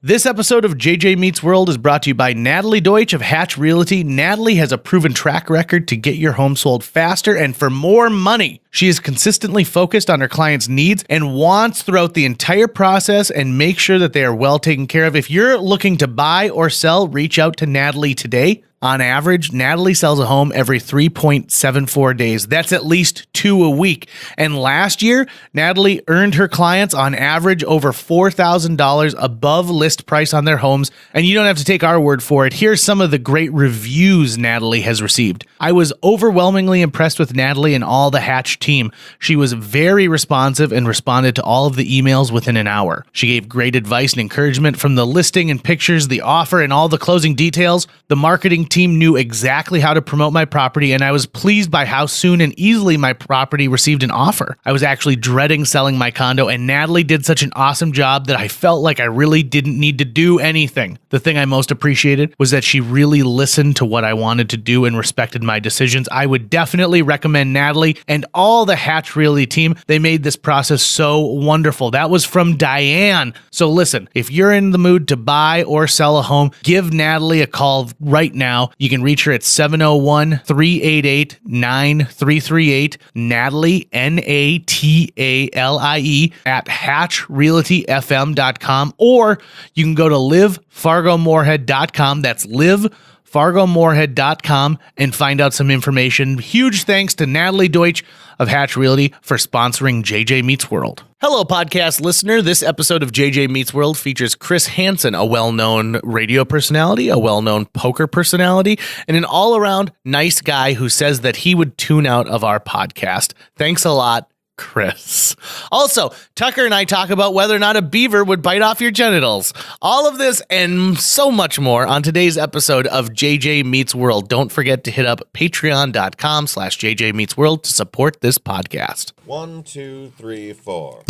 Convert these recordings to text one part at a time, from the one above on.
This episode of JJ Meets World is brought to you by Natalie Deutsch of Hatch Realty. Natalie has a proven track record to get your home sold faster and for more money. She is consistently focused on her clients' needs and wants throughout the entire process and make sure that they are well taken care of. If you're looking to buy or sell, reach out to Natalie today. On average, Natalie sells a home every 3.74 days. That's at least 2 a week. And last year, Natalie earned her clients on average over $4,000 above list price on their homes. And you don't have to take our word for it. Here's some of the great reviews Natalie has received. I was overwhelmingly impressed with Natalie and all the Hatch team. She was very responsive and responded to all of the emails within an hour. She gave great advice and encouragement from the listing and pictures, the offer, and all the closing details. The marketing team knew exactly how to promote my property, and I was pleased by how soon and easily my property received an offer. I was actually dreading selling my condo, and Natalie did such an awesome job that I felt like I really didn't need to do anything. The thing I most appreciated was that she really listened to what I wanted to do and respected my decisions. I would definitely recommend Natalie and all the Hatch Realty team. They made this process so wonderful. That was from Diane. So listen, if you're in the mood to buy or sell a home, give Natalie a call right now. You can reach her at 701-388-9338. Natalie, Natalie, at hatchrealtyfm.com, or you can go to livefargomorehead.com. That's livefargomorehead.com and find out some information. Huge thanks to Natalie Deutsch of Hatch Realty for sponsoring JJ Meets World. Hello, podcast listener. This episode of JJ Meets World features Chris Hanson, a well-known radio personality, a well-known poker personality, and an all-around nice guy who says that he would tune out of our podcast. Thanks a lot, Chris. Also, Tucker and I talk about whether or not a beaver would bite off your genitals. All of this and so much more on today's episode of JJ Meets World. Don't forget to hit up patreon.com/JJ Meets World to support this podcast. 1, 2, 3, 4.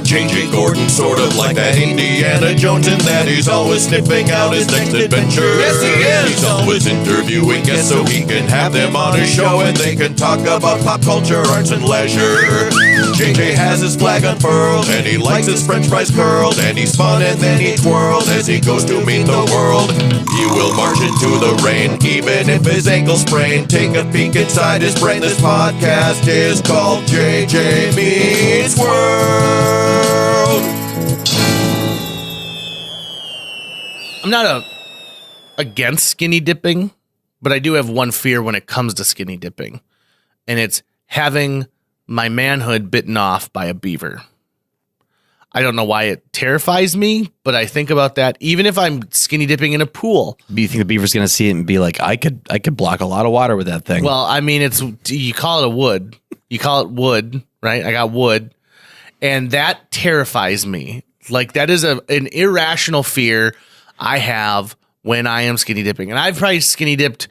J.J. Gordon, sort of like that Indiana Jones, in that he's always sniffing out his next adventure. Yes, he is. He's always interviewing guests so he can have them on his show and they can talk about pop culture, arts, and leisure. J.J. has his flag unfurled and he likes his french fries curled, and he's fun and then he twirls as he goes to meet the world. He will march into the rain even if his ankle sprained. Take a peek inside his brain. This podcast is called JJ Meets World. I'm not against skinny dipping, but I do have one fear when it comes to skinny dipping, and it's having my manhood bitten off by a beaver. I don't know why it terrifies me, but I think about that even if I'm skinny dipping in a pool. Do you think the beaver's going to see it and be like, I could block a lot of water with that thing? Well, I mean, you call it a wood. You call it wood, right? I got wood. And that terrifies me. Like, that is an irrational fear I have when I am skinny dipping. And I've probably skinny dipped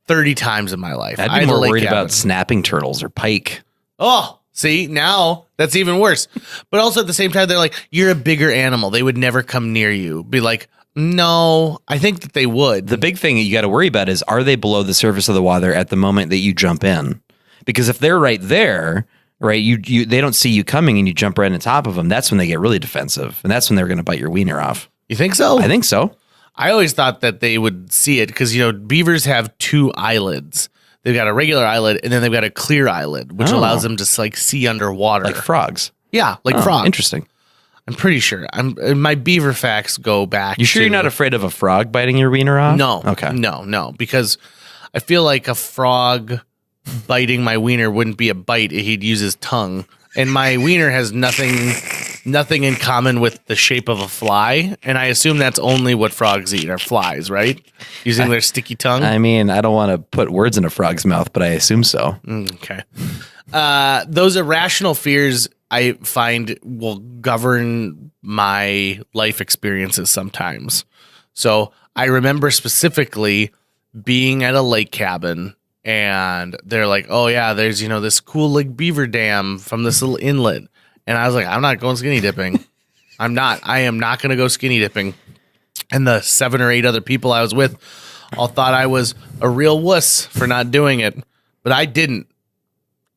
30 times in my life. I'd be more worried about snapping turtles or pike. Oh, see, now that's even worse. But also at the same time, they're like, you're a bigger animal. They would never come near you. Be like, no, I think that they would. The big thing you got to worry about is, are they below the surface of the water at the moment that you jump in? Because if they're right there, right, they don't see you coming and you jump right on top of them, that's when they get really defensive. And that's when they're going to bite your wiener off. You think so? I think so. I always thought that they would see it because, beavers have 2 eyelids. They've got a regular eyelid and then they've got a clear eyelid, which allows them to see underwater. Like frogs. Yeah, like frogs. Interesting. I'm pretty sure. My beaver facts go back. You sure you're not afraid of a frog biting your wiener off? No. Okay. No, because I feel like a frog biting my wiener wouldn't be a bite. He'd use his tongue. And my wiener has nothing in common with the shape of a fly. And I assume that's only what frogs eat are flies, right? Using their sticky tongue. I mean, I don't want to put words in a frog's mouth, but I assume so. Okay. Those irrational fears I find will govern my life experiences sometimes. So I remember specifically being at a lake cabin and they're like, oh yeah, there's, this cool like beaver dam from this little inlet. And I was like, I'm not going skinny dipping. I am not going to go skinny dipping. And the 7 or 8 other people I was with all thought I was a real wuss for not doing it, but I didn't.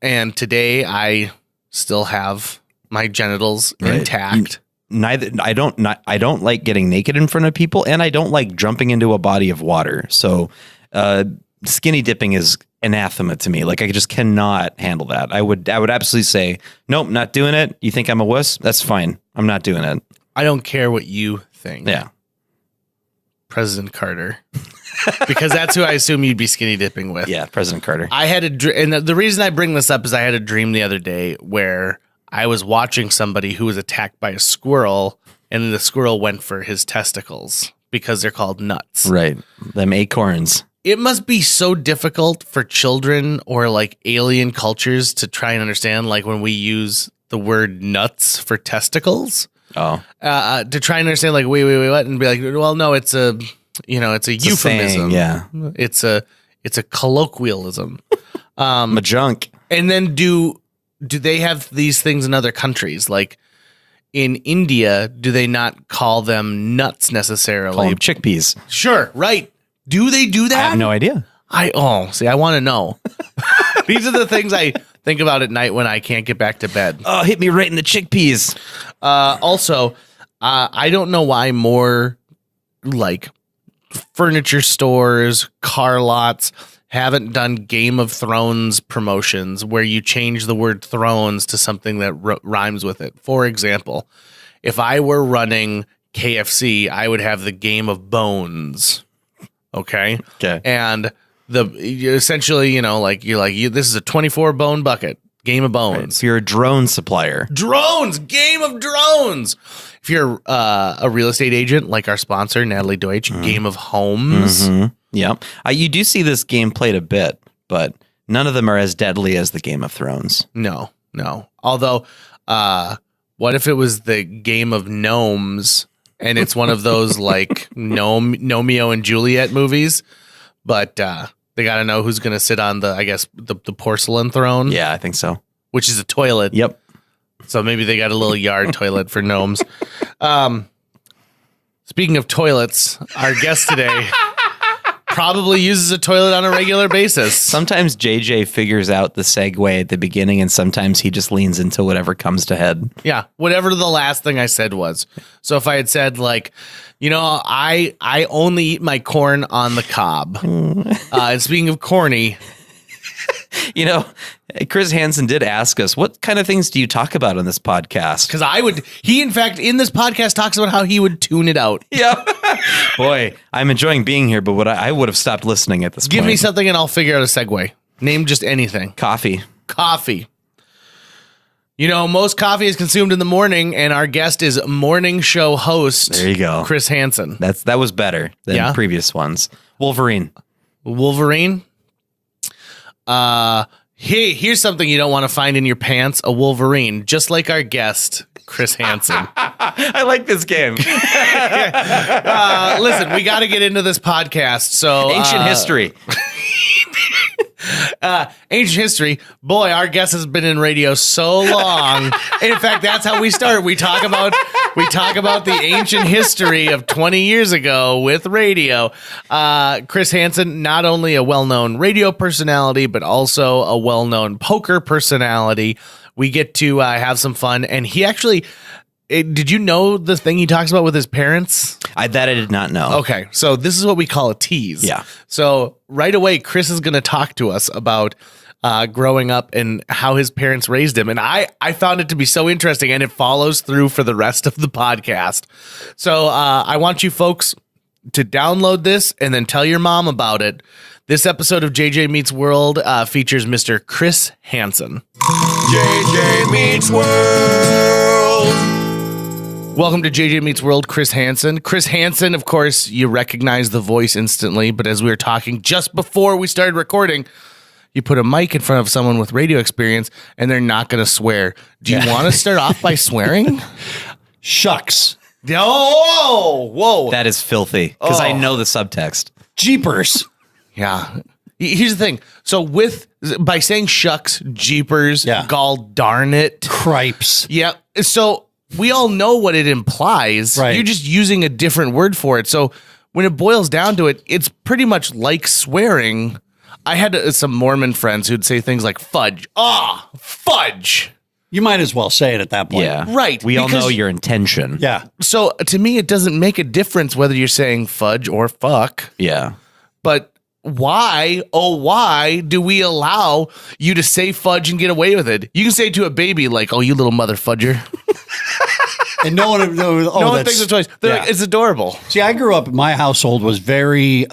And today I still have my genitals intact. I don't like getting naked in front of people, and I don't like jumping into a body of water. So skinny dipping is anathema to me. Like I just cannot handle that. I would absolutely say, nope, not doing it. You think I'm a wuss? That's fine. I'm not doing it. I don't care what you think. Yeah. President Carter. Because that's who I assume you'd be skinny dipping with. Yeah, President Carter. I had and the reason I bring this up is I had a dream the other day where I was watching somebody who was attacked by a squirrel, and the squirrel went for his testicles because they're called nuts. Right. Them acorns. It must be so difficult for children or like alien cultures to try and understand, like when we use the word nuts for testicles. Oh. To try and understand, like, wait, what? And be like, well, no, it's a euphemism. Saying, yeah. It's a colloquialism. Majunk. And then do they have these things in other countries? Like in India, do they not call them nuts necessarily? Call them chickpeas. Sure, right. Do they do that? I have no idea. I want to know. These are the things I think about at night when I can't get back to bed. Oh, hit me right in the chickpeas. Also, I don't know why more like furniture stores, car lots haven't done Game of Thrones promotions where you change the word thrones to something that rhymes with it. For example, if I were running KFC, I would have the Game of Bones. Okay. And essentially, this is a 24 bone bucket. Game of Bones. Right. So you're a drone supplier. Drones. Game of Drones. If you're a real estate agent, like our sponsor, Natalie Deutsch, Game of Homes. Mm-hmm. Yep. You do see this game played a bit, but none of them are as deadly as the Game of Thrones. No. Although, what if it was the Game of Gnomes and it's one of those like Romeo and Juliet movies, but they got to know who's going to sit on the porcelain throne. Yeah, I think so. Which is a toilet. Yep. So maybe they got a little yard toilet for gnomes. Speaking of toilets, our guest today probably uses a toilet on a regular basis. Sometimes JJ figures out the segue at the beginning, and sometimes he just leans into whatever comes to head. Yeah, whatever the last thing I said was. So if I had said like, I only eat my corn on the cob. And speaking of corny, Chris Hansen did ask us, what kind of things do you talk about on this podcast? Because he in fact in this podcast talks about how he would tune it out. Yeah. Boy, I'm enjoying being here, but I would have stopped listening at this point. Give me something and I'll figure out a segue. Name just anything. Coffee. Most coffee is consumed in the morning, and our guest is morning show host. There you go. Chris Hansen. That was better than previous ones. Wolverine. Hey, here's something you don't want to find in your pants, a Wolverine, just like our guest, Chris Hansen. I like this game. Listen, we got to get into this podcast. So Ancient history. Ancient history. Boy, our guest has been in radio so long. In fact, that's how we start. We talk about the ancient history of 20 years ago with radio. Chris Hansen, not only a well-known radio personality, but also a well-known poker personality. We get to have some fun. And he actually... did you know the thing he talks about with his parents? That I did not know. Okay, so this is what we call a tease. Yeah. So right away, Chris is going to talk to us about growing up and how his parents raised him. And I found it to be so interesting, and it follows through for the rest of the podcast. So I want you folks to download this and then tell your mom about it. This episode of JJ Meets World features Mr. Chris Hansen. JJ Meets World. Welcome to JJ Meets World, Chris Hansen. Chris Hansen, of course, you recognize the voice instantly, but as we were talking just before we started recording, you put a mic in front of someone with radio experience and they're not going to swear. Do you want to start off by swearing? Shucks. Oh, whoa. That is filthy, because I know the subtext. Jeepers. Yeah. Here's the thing. So by saying shucks, jeepers, gall darn it. Cripes. Yeah. So we all know what it implies. Right. You're just using a different word for it. So when it boils down to it, it's pretty much like swearing. I had some Mormon friends who'd say things like fudge. Fudge. You might as well say it at that point. Yeah. Right, We all because- know your intention. Yeah. So to me, it doesn't make a difference whether you're saying fudge or fuck. Yeah. But why, oh, why do we allow you to say fudge and get away with it? You can say to a baby, like, oh, you little mother fudger. And no one, No one thinks it's twice. They're yeah. like, it's adorable. See, I grew up, my household was very,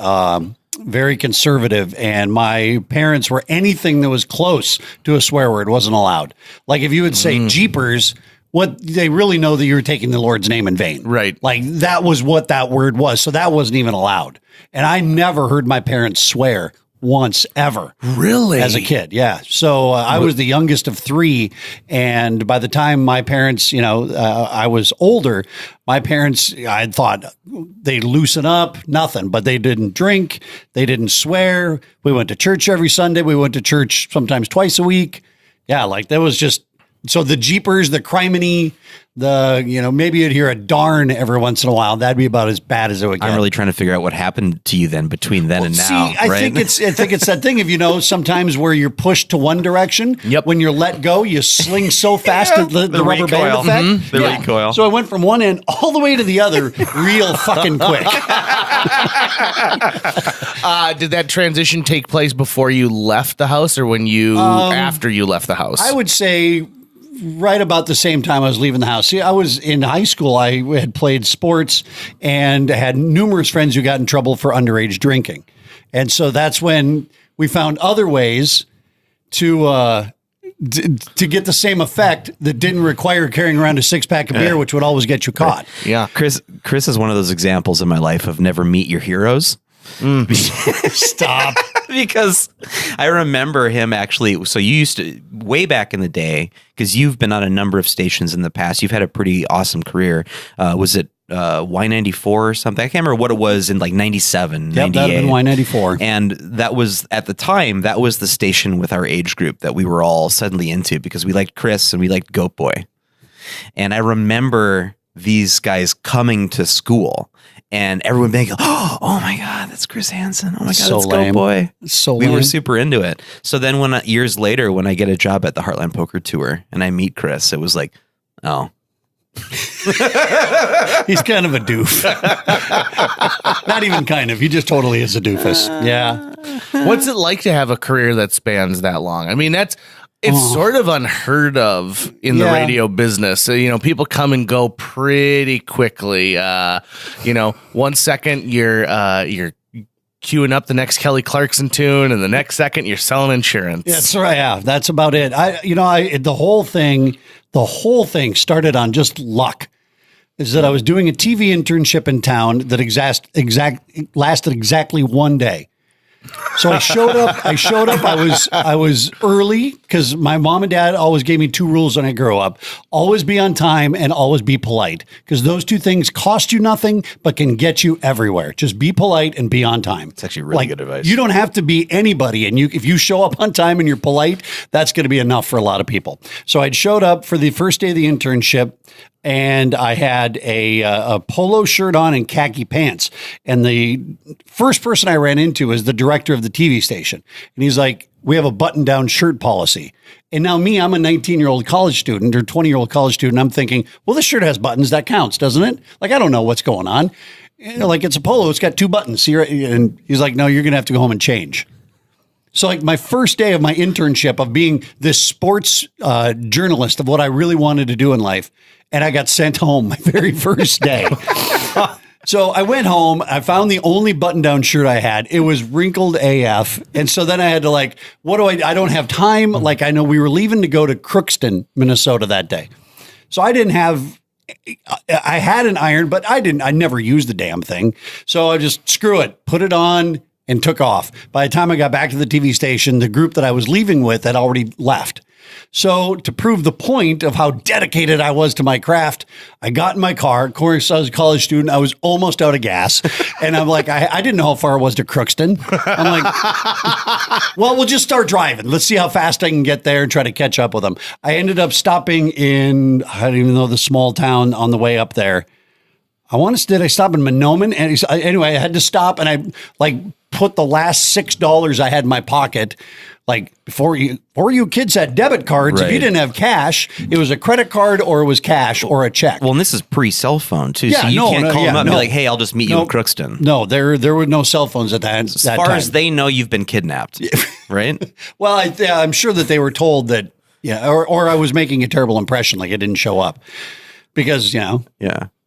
very conservative, and my parents were anything that was close to a swear word wasn't allowed. Like if you would say Jeepers, what they really know that you're taking the Lord's name in vain. Right. Like that was what that word was. So that wasn't even allowed. And I never heard my parents swear once ever. Really? As a kid, yeah. So I was the youngest of three, and by the time my parents, I was older, my parents, I had thought they'd loosen up, nothing, but they didn't drink, they didn't swear. We went to church every Sunday. We went to church sometimes twice a week. Yeah, like that was just, so the Jeepers, the criminy, maybe you'd hear a darn every once in a while. That'd be about as bad as it would get. I'm really trying to figure out what happened to you then between then and now. I right? think it's that thing of, sometimes where you're pushed to one direction. Yep. When you're let go, you sling so fast that the rubber recoil. band effect. Mhm. The recoil. So I went from one end all the way to the other real fucking quick. Did that transition take place before you left the house or after you left the house? I would say right about the same time I was leaving the house. See, I was in high school. I had played sports and had numerous friends who got in trouble for underage drinking. And so that's when we found other ways to get the same effect that didn't require carrying around a 6-pack of beer, which would always get you caught. Yeah. Chris is one of those examples in my life of never meet your heroes. Stop. Because I remember him actually. So you used to, way back in the day, because you've been on a number of stations in the past. You've had a pretty awesome career. Was it Y94 or something? I can't remember what it was in like 97, Yep, 98. that had been Y94. And that was, at the time, that was the station with our age group that we were all suddenly into because we liked Chris and we liked Goat Boy. And I remember these guys coming to school and everyone being, oh my God, that's Chris Hansen. Oh my God, So that's lame. Goat Boy. So we were lame. super into it. So then years later, when I get a job at the Heartland Poker Tour and I meet Chris, it was like, oh. He's kind of a doof. Not even kind of. He just totally is a doofus. Yeah. What's it like to have a career that spans that long? I mean, it's sort of unheard of in the Yeah. radio business. So, people come and go pretty quickly. 1 second you're queuing up the next Kelly Clarkson tune, and the next second you're selling insurance. That's right. Yeah, that's about it. The whole thing started on just luck. Is that I was doing a TV internship in town that lasted exactly one day. So I showed up. I was early because my mom and dad always gave me 2 rules when I grew up: always be on time and always be polite. Because those 2 things cost you nothing but can get you everywhere. Just be polite and be on time. It's actually really good advice. You don't have to be anybody, and if you show up on time and you're polite, that's going to be enough for a lot of people. So I'd showed up for the first day of the internship. And I had a polo shirt on and khaki pants. And the first person I ran into was the director of the TV station. And he's like, we have a button-down shirt policy. And now I'm a 19-year-old college student or 20-year-old college student. I'm thinking, well, this shirt has buttons. That counts, doesn't it? Like, I don't know what's going on. Like, it's a polo. It's got 2 buttons. And he's like, no, you're going to have to go home and change. So like my first day of my internship of being this sports journalist of what I really wanted to do in life, and I got sent home my very first day. So I went home. I found the only button-down shirt I had. It was wrinkled AF. And so then I had to I don't have time. Like I know we were leaving to go to Crookston, Minnesota that day. So I had an iron, but I never used the damn thing. So I just screw it, put it on and took off. By the time I got back to the TV station, the group that I was leaving with had already left. So to prove the point of how dedicated I was to my craft, I got in my car. Of course, I was a college student. I was almost out of gas. And I'm like, I didn't know how far it was to Crookston. I'm like, well, we'll just start driving. Let's see how fast I can get there and try to catch up with them. I ended up stopping in, I don't even know the small town on the way up there. Did I stop in Monoman? And anyway, I had to stop and I put the last $6 I had in my pocket Like before you kids had debit cards, if you Right. didn't have cash, it was a credit card or it was cash or a check. Well, and this is pre-cell phone too, Yeah, so you no, can't no, call yeah, them up and no. be like, "Hey, I'll just meet you in Crookston." No, there were no cell phones at that As far time. as they know, you've been kidnapped, right? Well, I'm sure that they were told that, or I was making a terrible impression, like I didn't show up because, Yeah.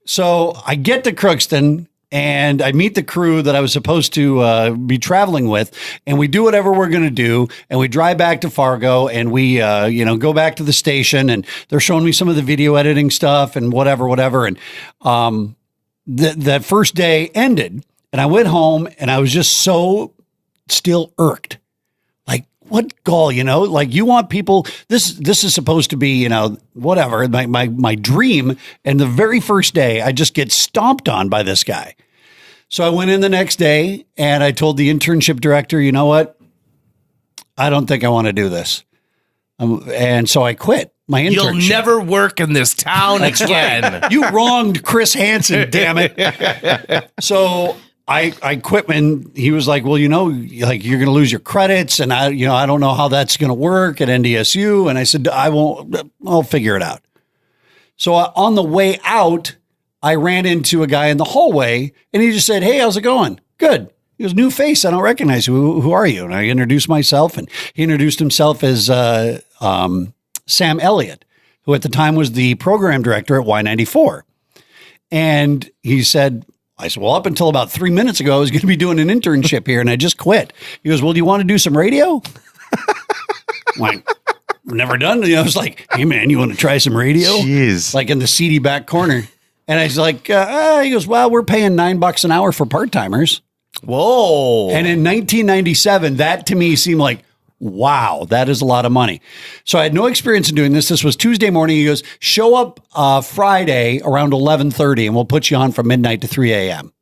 So I get to Crookston and I meet the crew that I was supposed to be traveling with, and we do whatever we're going to do, and we drive back to Fargo, and we go back to the station, and they're showing me some of the video editing stuff and whatever, and that first day ended, and I went home, and I was just so still irked. Like, what gall, like you want people, this is supposed to be, whatever, my dream. And the very first day I just get stomped on by this guy. So I went in the next day and I told the internship director, you know what? I don't think I want to do this. And so I quit my internship. You'll never work in this town again. You wronged Chris Hansen, damn it. So I quit, and he was like, well, like you're going to lose your credits, and I don't know how that's going to work at NDSU. And I said, I'll figure it out. So on the way out, I ran into a guy in the hallway, and he just said, hey, how's it going? Good. He goes, new face. I don't recognize you. Who are you? And I introduced myself, and he introduced himself as Sam Elliott, who at the time was the program director at Y94. And he said, I said, well, up until about 3 minutes ago, I was going to be doing an internship here, and I just quit. He goes, well, do you want to do some radio? I'm like, I've never done it. I was like, hey, man, you want to try some radio? Jeez. Like in the seedy back corner. And I was like, he goes, well, we're paying $9 an hour for part-timers. Whoa. And in 1997, that to me seemed like, wow, that is a lot of money. So I had no experience in doing this. This was Tuesday morning. He goes, show up Friday around 11:30 and we'll put you on from midnight to 3 a.m.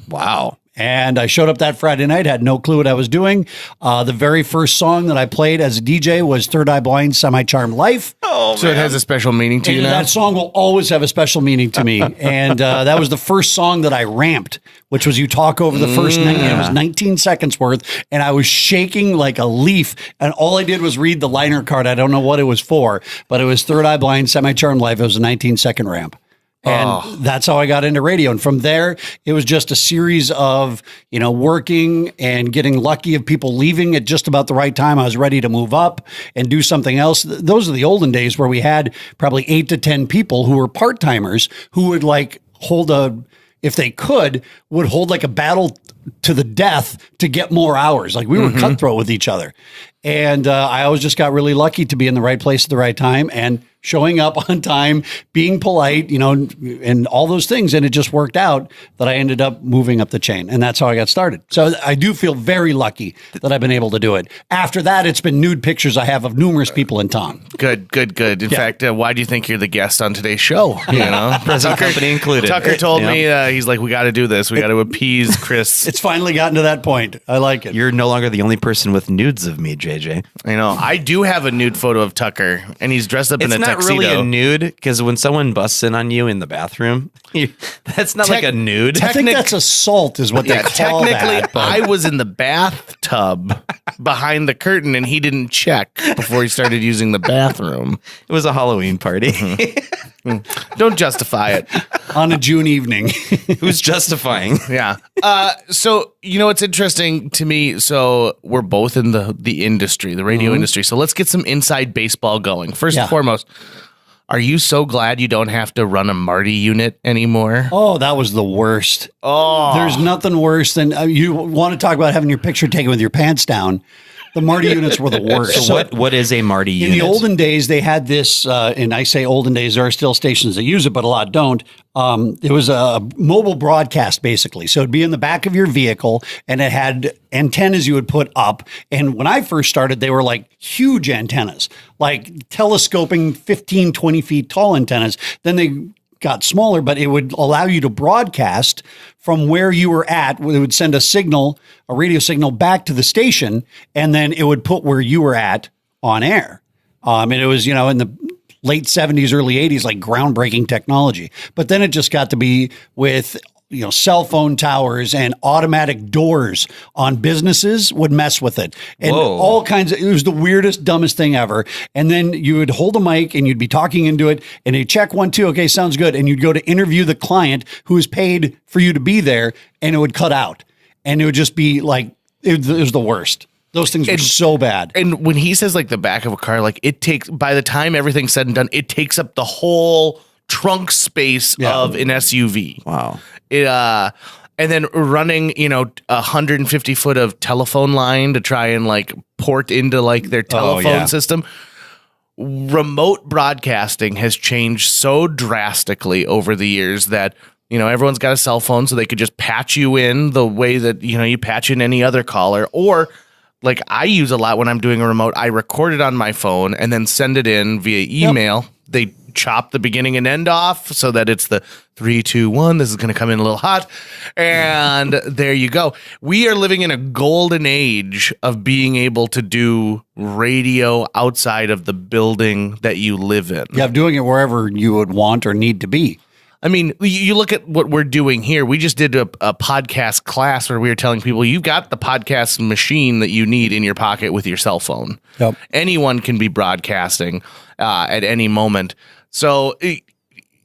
Wow. And I showed up that Friday night, had no clue what I was doing. The very first song that I played as a DJ was Third Eye Blind, Semi-Charmed Life. Oh, So it has a special meaning to you And now? that song will always have a special meaning to me. And that was the first song that I ramped, which was You Talk Over the First Night. It was 19 seconds worth. And I was shaking like a leaf. And all I did was read the liner card. I don't know what it was for, but it was Third Eye Blind, Semi-Charmed Life. It was a 19-second ramp. And that's how I got into radio. And from there, it was just a series of, working and getting lucky of people leaving at just about the right time. I was ready to move up and do something else. Those are the olden days where we had probably 8 to 10 people who were part-timers who would if they would hold like a battle to the death to get more hours. Like we were cutthroat with each other. And I always just got really lucky to be in the right place at the right time and showing up on time, being polite, and all those things. And it just worked out that I ended up moving up the chain. And that's how I got started. So I do feel very lucky that I've been able to do it. After that, it's been nude pictures I have of numerous people in town. Good. In fact, why do you think you're the guest on today's show? Present company included. Tucker told me, he's like, we got to do this. We got to appease Chris. It's finally gotten to that point. I like it. You're no longer the only person with nudes of me, JJ. I do have a nude photo of Tucker, and he's dressed up in a It's not tuxedo. really a nude because when someone busts in on you in the bathroom, that's not like a nude. I think that's assault is what they call technically, that. but- I was in the bathtub behind the curtain, and he didn't check before he started using the bathroom. It was a Halloween party. Don't justify it. on a June evening. Who's justifying? Yeah. So, it's interesting to me. So we're both in the industry, the radio industry. So let's get some inside baseball going. First and foremost, are you so glad you don't have to run a Marty unit anymore? Oh, that was the worst. Oh, There's nothing worse than you want to talk about having your picture taken with your pants down. The Marty units were the worst. So what is a Marty unit? In the olden days, they had this, and I say olden days, there are still stations that use it, but a lot don't. It was a mobile broadcast, basically. So it'd be in the back of your vehicle, and it had antennas you would put up. And when I first started, they were like huge antennas, like telescoping 15, 20 feet tall antennas. Then they got smaller, but it would allow you to broadcast from where you were at. It would send a radio signal back to the station, and then it would put where you were at on air. And it was, in the late 70s, early 80s, like groundbreaking technology. But then it just got to be with cell phone towers and automatic doors on businesses would mess with it. And all kinds of, it was the weirdest, dumbest thing ever. And then you would hold a mic and you'd be talking into it and you'd check 1, 2, okay, sounds good. And you'd go to interview the client who is paid for you to be there, and it would cut out. And it would just be like, it was the worst. Those things were so bad. And when he says like the back of a car, like it takes, by the time everything's said and done, it takes up the whole trunk space of an SUV. Wow. And then running, 150 foot of telephone line to try and like port into like their telephone system. Remote broadcasting has changed so drastically over the years that, everyone's got a cell phone, so they could just patch you in the way that, you patch in any other caller. Or like I use a lot when I'm doing a remote, I record it on my phone and then send it in via email. Yep. They chop the beginning and end off so that it's the 3, 2, 1. This is going to come in a little hot. And there you go. We are living in a golden age of being able to do radio outside of the building that you live in. Yeah, doing it wherever you would want or need to be. I mean, you look at what we're doing here. We just did a podcast class where we were telling people you've got the podcast machine that you need in your pocket with your cell phone. Yep. Anyone can be broadcasting at any moment. So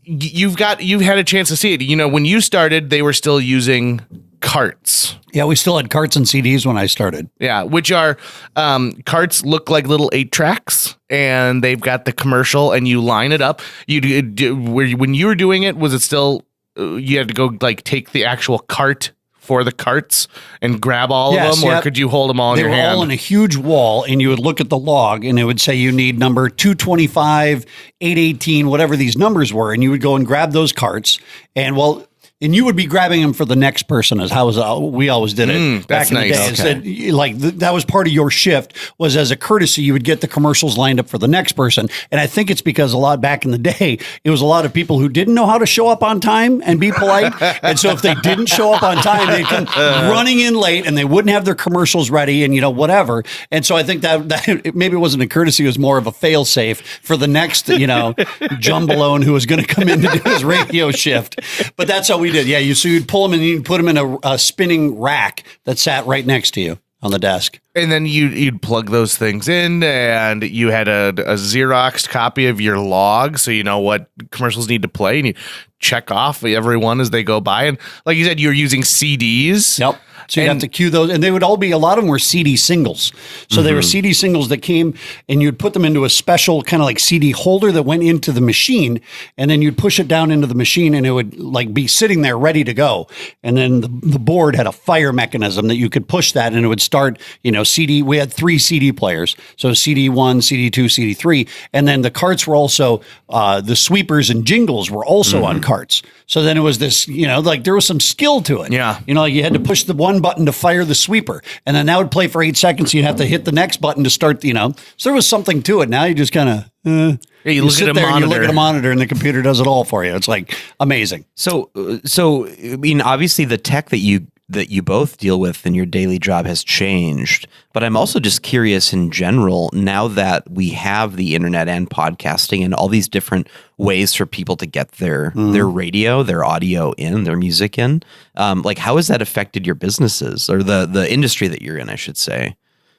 you've had a chance to see it. When you started, they were still using carts. Yeah, we still had carts and CDs when I started. Yeah, which are carts look like little 8-tracks, and they've got the commercial, and you line it up. When you were doing it, was it still you had to go like take the actual cart for the carts and grab all of them, or could you hold them all in your hand? They were all in a huge wall, and you would look at the log, and it would say you need number 225, 818, whatever these numbers were, and you would go and grab those carts, and you would be grabbing them for the next person, is how we always did it back in the day. Okay. That was part of your shift, was as a courtesy, you would get the commercials lined up for the next person. And I think it's because a lot back in the day, it was a lot of people who didn't know how to show up on time and be polite. And so if they didn't show up on time, they'd come running in late and they wouldn't have their commercials ready and, whatever. And so I think that maybe it wasn't a courtesy, it was more of a fail safe for the next, jumbalone who was going to come in to do his radio shift. But that's how we did. Yeah, so you'd pull them and you'd put them in a spinning rack that sat right next to you on the desk. And then you'd plug those things in, and you had a Xeroxed copy of your log, so you know what commercials need to play, and you check off every one as they go by. And like you said, you're using CDs. Yep. So you have to cue those, and they would all be, a lot of them were CD singles. So they were CD singles that came, and you'd put them into a special kind of like CD holder that went into the machine, and then you'd push it down into the machine, and it would like be sitting there ready to go. And then the board had a fire mechanism that you could push that, and it would start, CD. We had 3 CD players, so CD1, CD2, CD3, and then the carts were also the sweepers and jingles were also on carts. So then it was this, there was some skill to it. Yeah, you had to push the one button to fire the sweeper, and then that would play for 8 seconds. You'd have to hit the next button to start. So there was something to it. Now you just kind of you look at a monitor. You look at a monitor, and the computer does it all for you. It's like amazing. So I mean, obviously the tech that you both deal with in your daily job has changed, but I'm also just curious in general, now that we have the internet and podcasting and all these different ways for people to get their radio, their audio in, their music in, like how has that affected your businesses or the industry that you're in, I should say,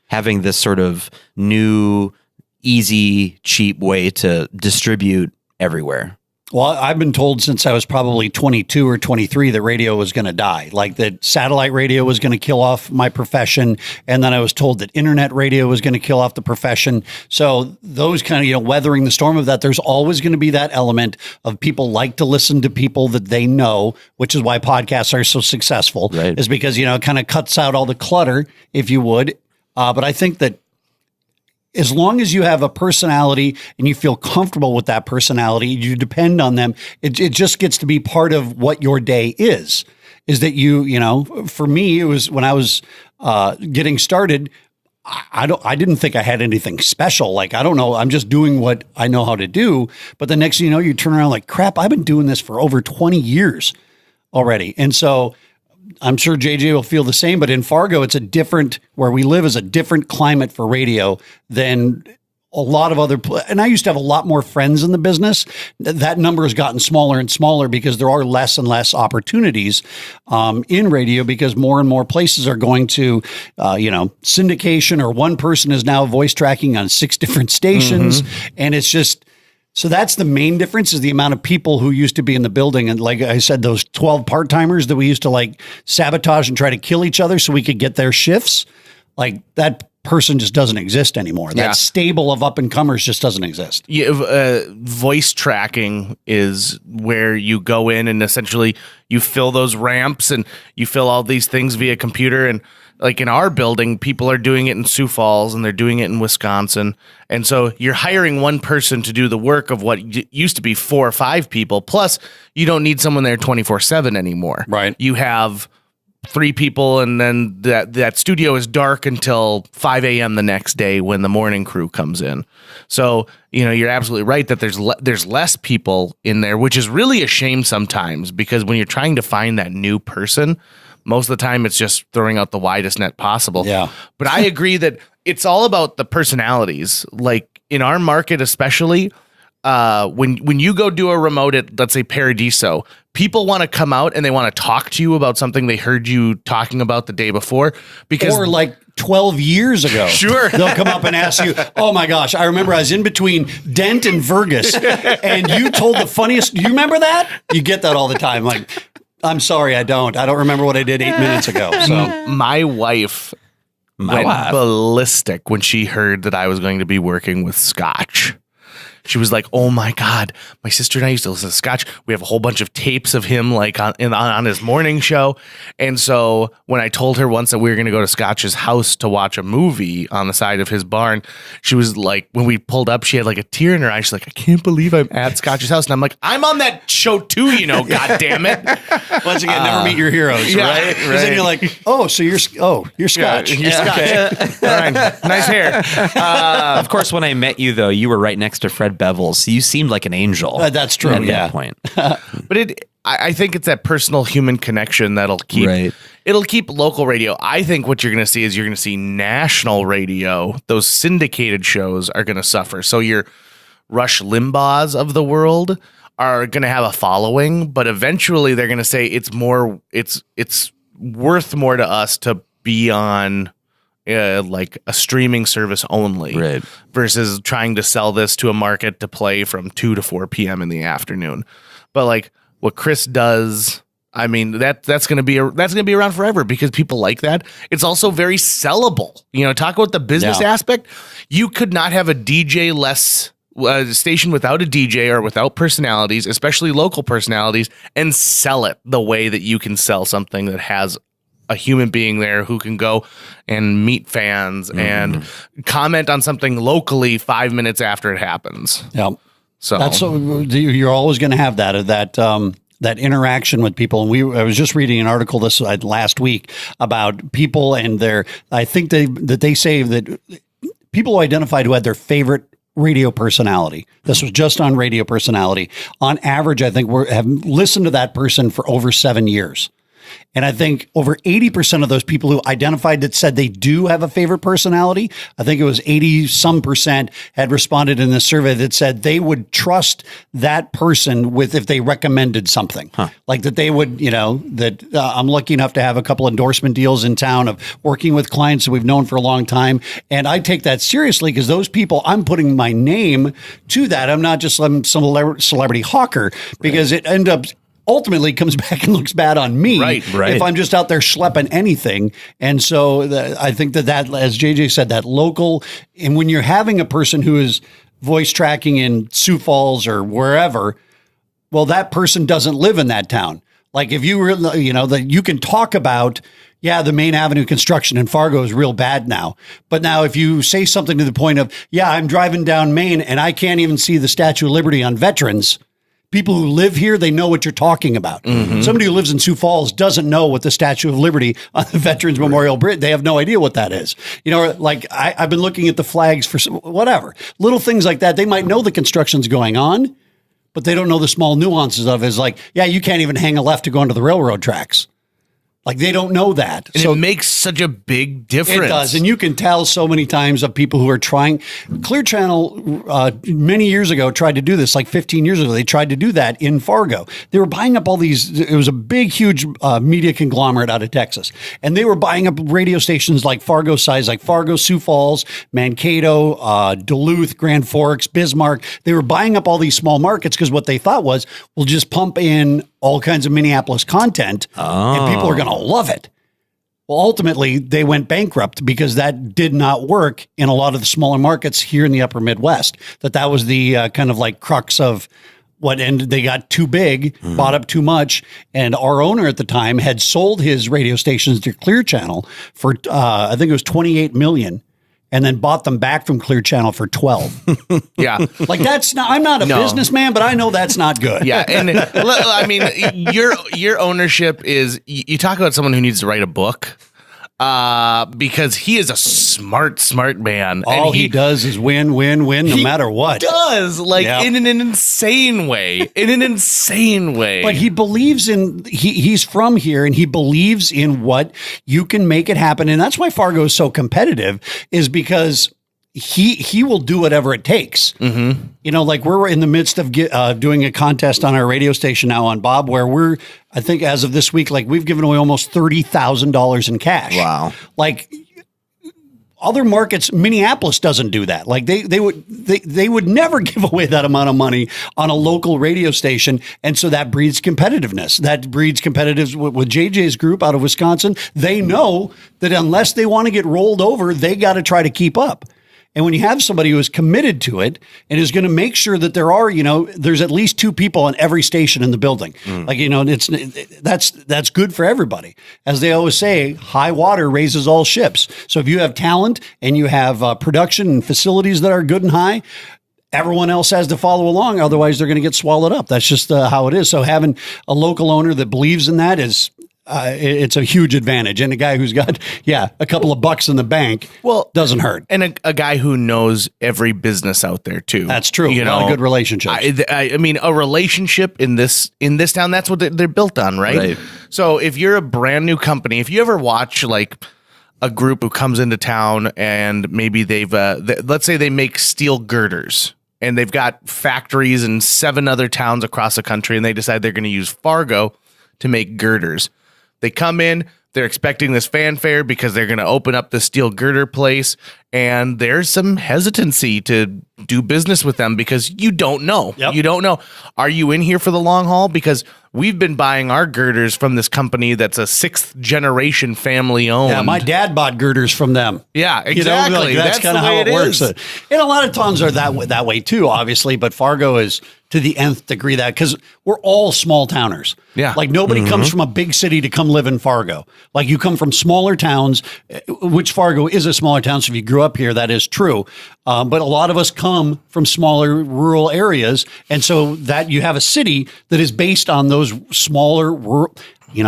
having this sort of new, easy, cheap way to distribute everywhere? Well, I've been told since I was probably 22 or 23 that radio was going to die, like that satellite radio was going to kill off my profession. And then I was told that internet radio was going to kill off the profession. So those kind of, weathering the storm of that, there's always going to be that element of people like to listen to people that they know, which is why podcasts are so successful, right, is because, it kind of cuts out all the clutter, if you would. But I think that as long as you have a personality and you feel comfortable with that personality, you depend on them. It just gets to be part of what your day is that for me, it was when I was getting started, I didn't think I had anything special. Like, I don't know, I'm just doing what I know how to do. But the next thing you know, you turn around like, crap, I've been doing this for over 20 years already. And so I'm sure JJ will feel the same, but in Fargo, where we live is a different climate for radio than a lot of other, and I used to have a lot more friends in the business. That number has gotten smaller and smaller because there are less and less opportunities in radio, because more and more places are going to, syndication, or one person is now voice tracking on 6 different stations. And it's just, so that's the main difference, is the amount of people who used to be in the building. And like I said, those 12 part-timers that we used to like sabotage and try to kill each other so we could get their shifts, like that person just doesn't exist anymore. That stable of up and comers just doesn't exist. Voice tracking is where you go in and essentially you fill those ramps and you fill all these things via computer. And like in our building, people are doing it in Sioux Falls and they're doing it in Wisconsin. And so you're hiring one person to do the work of what used to be 4 or 5 people. Plus, you don't need someone there 24/7 anymore. Right. You have 3 people, and then that studio is dark until 5 a.m. the next day when the morning crew comes in. So, you're absolutely right that there's less people in there, which is really a shame sometimes, because when you're trying to find that new person, most of the time it's just throwing out the widest net possible. Yeah. But I agree that it's all about the personalities. Like in our market, especially, when you go do a remote at, let's say, Paradiso, people want to come out and they want to talk to you about something they heard you talking about the day before, because or like 12 years ago. Sure. They'll come up and ask you, oh my gosh, I remember I was in between Dent and Vergas and you told the funniest, you remember that? You get that all the time. Like, I'm sorry, I don't remember what I did 8 minutes ago. So my wife went ballistic when she heard that I was going to be working with Scotch. She was like, oh my God, my sister and I used to listen to Scotch. We have a whole bunch of tapes of him like on his morning show. And so when I told her once that we were going to go to Scotch's house to watch a movie on the side of his barn, she was like, when we pulled up, she had like a tear in her eye. She's like, I can't believe I'm at Scotch's house. And I'm like, I'm on that show too, God damn it. Once again, never meet your heroes, right? Because then you're like, oh, so you're Scotch. You're Scotch. All right. Nice hair. Of course, when I met you, though, you were right next to Fred Bevel, so you seemed like an angel. That's true. At that point. But I think it's that personal human connection that'll keep it'll keep local radio. I think what you're going to see is you're going to see national radio. Those syndicated shows are going to suffer. So your Rush Limbaughs of the world are going to have a following, but eventually they're going to say it's worth more to us to be on like a streaming service only, versus trying to sell this to a market to play from 2 to 4 p.m. in the afternoon. But like what Chris does, I mean, that's going to be around forever because people like that. It's also very sellable. Talk about the business aspect. You could not have a DJ station without a DJ or without personalities, especially local personalities, and sell it the way that you can sell something that has a human being there who can go and meet fans and comment on something locally 5 minutes after it happens. Yeah. So that's you're always going to have that interaction with people. And I was just reading an article last week about people and I think they say that people who identified who had their favorite radio personality. This was just on radio personality. On average, I think have listened to that person for over 7 years. And I think over 80% of those people who identified that said they do have a favorite personality, I think it was 80% had responded in this survey that said they would trust that person if they recommended something. Like that they would, I'm lucky enough to have a couple endorsement deals in town of working with clients that we've known for a long time. And I take that seriously because those people, I'm putting my name to that. I'm not just some celebrity hawker, because it ended up ultimately comes back and looks bad on me if I'm just out there schlepping anything. And so I think that, as JJ said, that local, and when you're having a person who is voice tracking in Sioux Falls or wherever, well, that person doesn't live in that town. Like if you really, that you can talk about, the Main Avenue construction in Fargo is real bad now. But now if you say something to the point of, I'm driving down Main and I can't even see the Statue of Liberty on Veterans, people who live here, they know what you're talking about. Somebody who lives in Sioux Falls doesn't know what the Statue of Liberty on the Veterans Memorial Bridge. They have no idea what that is. Like I've been looking at the flags for whatever. Little things like that. They might know the construction's going on, but they don't know the small nuances of it. It's like, you can't even hang a left to go into the railroad tracks. Like they don't know that. And it makes such a big difference. It does. And you can tell so many times of people who are trying. Clear Channel, many years ago, tried to do this, like 15 years ago. They tried to do that in Fargo. They were buying up all these. It was a big, huge media conglomerate out of Texas. And they were buying up radio stations like Fargo size, like Fargo, Sioux Falls, Mankato, Duluth, Grand Forks, Bismarck. They were buying up all these small markets because what they thought was, we'll just pump in all kinds of Minneapolis content and people are going to love it. Well, ultimately, they went bankrupt because that did not work in a lot of the smaller markets here in the upper Midwest. That was the kind of like crux of what ended. They got too big, bought up too much. And our owner at the time had sold his radio stations to Clear Channel for, I think it was $28 million. And then bought them back from Clear Channel for 12. Yeah. Like that's not, I'm not a businessman, but I know that's not good. Yeah. And I mean, your ownership is, you talk about someone who needs to write a book. Because he is a smart man. All he does is win, no matter what. Does in an insane way. But he believes he's from here and he believes in what you can make it happen. And that's why Fargo is so competitive, is because he will do whatever it takes. Mm-hmm. You know, like we're in the midst of doing a contest on our radio station now on Bob, where I think as of this week, like we've given away almost $30,000 in cash. Wow. Like other markets, Minneapolis doesn't do that. Like they would never give away that amount of money on a local radio station. And so that breeds competitiveness. That breeds competitiveness with JJ's group out of Wisconsin. They know that unless they want to get rolled over, they got to try to keep up. And when you have somebody who is committed to it and is going to make sure that there's at least two people on every station in the building, that's good for everybody. As they always say, high water raises all ships. So if you have talent and you have production and facilities that are good and high, everyone else has to follow along. Otherwise, they're going to get swallowed up. That's just how it is. So having a local owner that believes in that is. It's a huge advantage. And a guy who's got, a couple of bucks in the bank doesn't hurt. And a guy who knows every business out there too. That's true. A lot of good relationships. I mean, a relationship in this town, that's what they're built on, right? So if you're a brand new company, if you ever watch like a group who comes into town and maybe let's say they make steel girders. And they've got factories in 7 other towns across the country, and they decide they're going to use Fargo to make girders. They come in, they're expecting this fanfare because they're going to open up the steel girder place, and there's some hesitancy to do business with them because you don't know. Yep. You don't know. Are you in here for the long haul? Because we've been buying our girders from this company that's a 6th generation family owned. Yeah, my dad bought girders from them. Yeah, exactly. That's kind of how it works. And a lot of towns are that way too, obviously, but Fargo is to the nth degree that, because we're all small towners. Yeah. Like nobody comes from a big city to come live in Fargo. Like you come from smaller towns, which Fargo is a smaller town. So if you grew up here, that is true. But a lot of us come from smaller rural areas. And so that you have a city that is based on those smaller,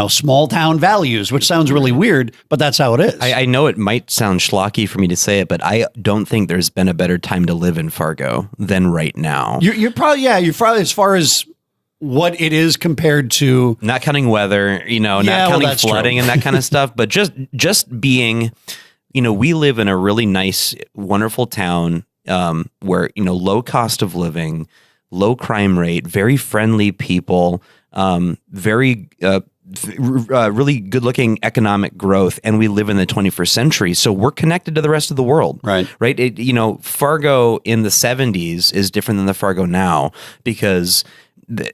small town values, which sounds really weird, but that's how it is. I know it might sound schlocky for me to say it, but I don't think there's been a better time to live in Fargo than right now. You're probably as far as what it is compared to, not counting weather, not counting flooding and that kind of stuff, but just being, we live in a really nice, wonderful town where, low cost of living, low crime rate, very friendly people, very really good-looking economic growth, and we live in the 21st century, so we're connected to the rest of the world. Right. Fargo in the 70s is different than the Fargo now, because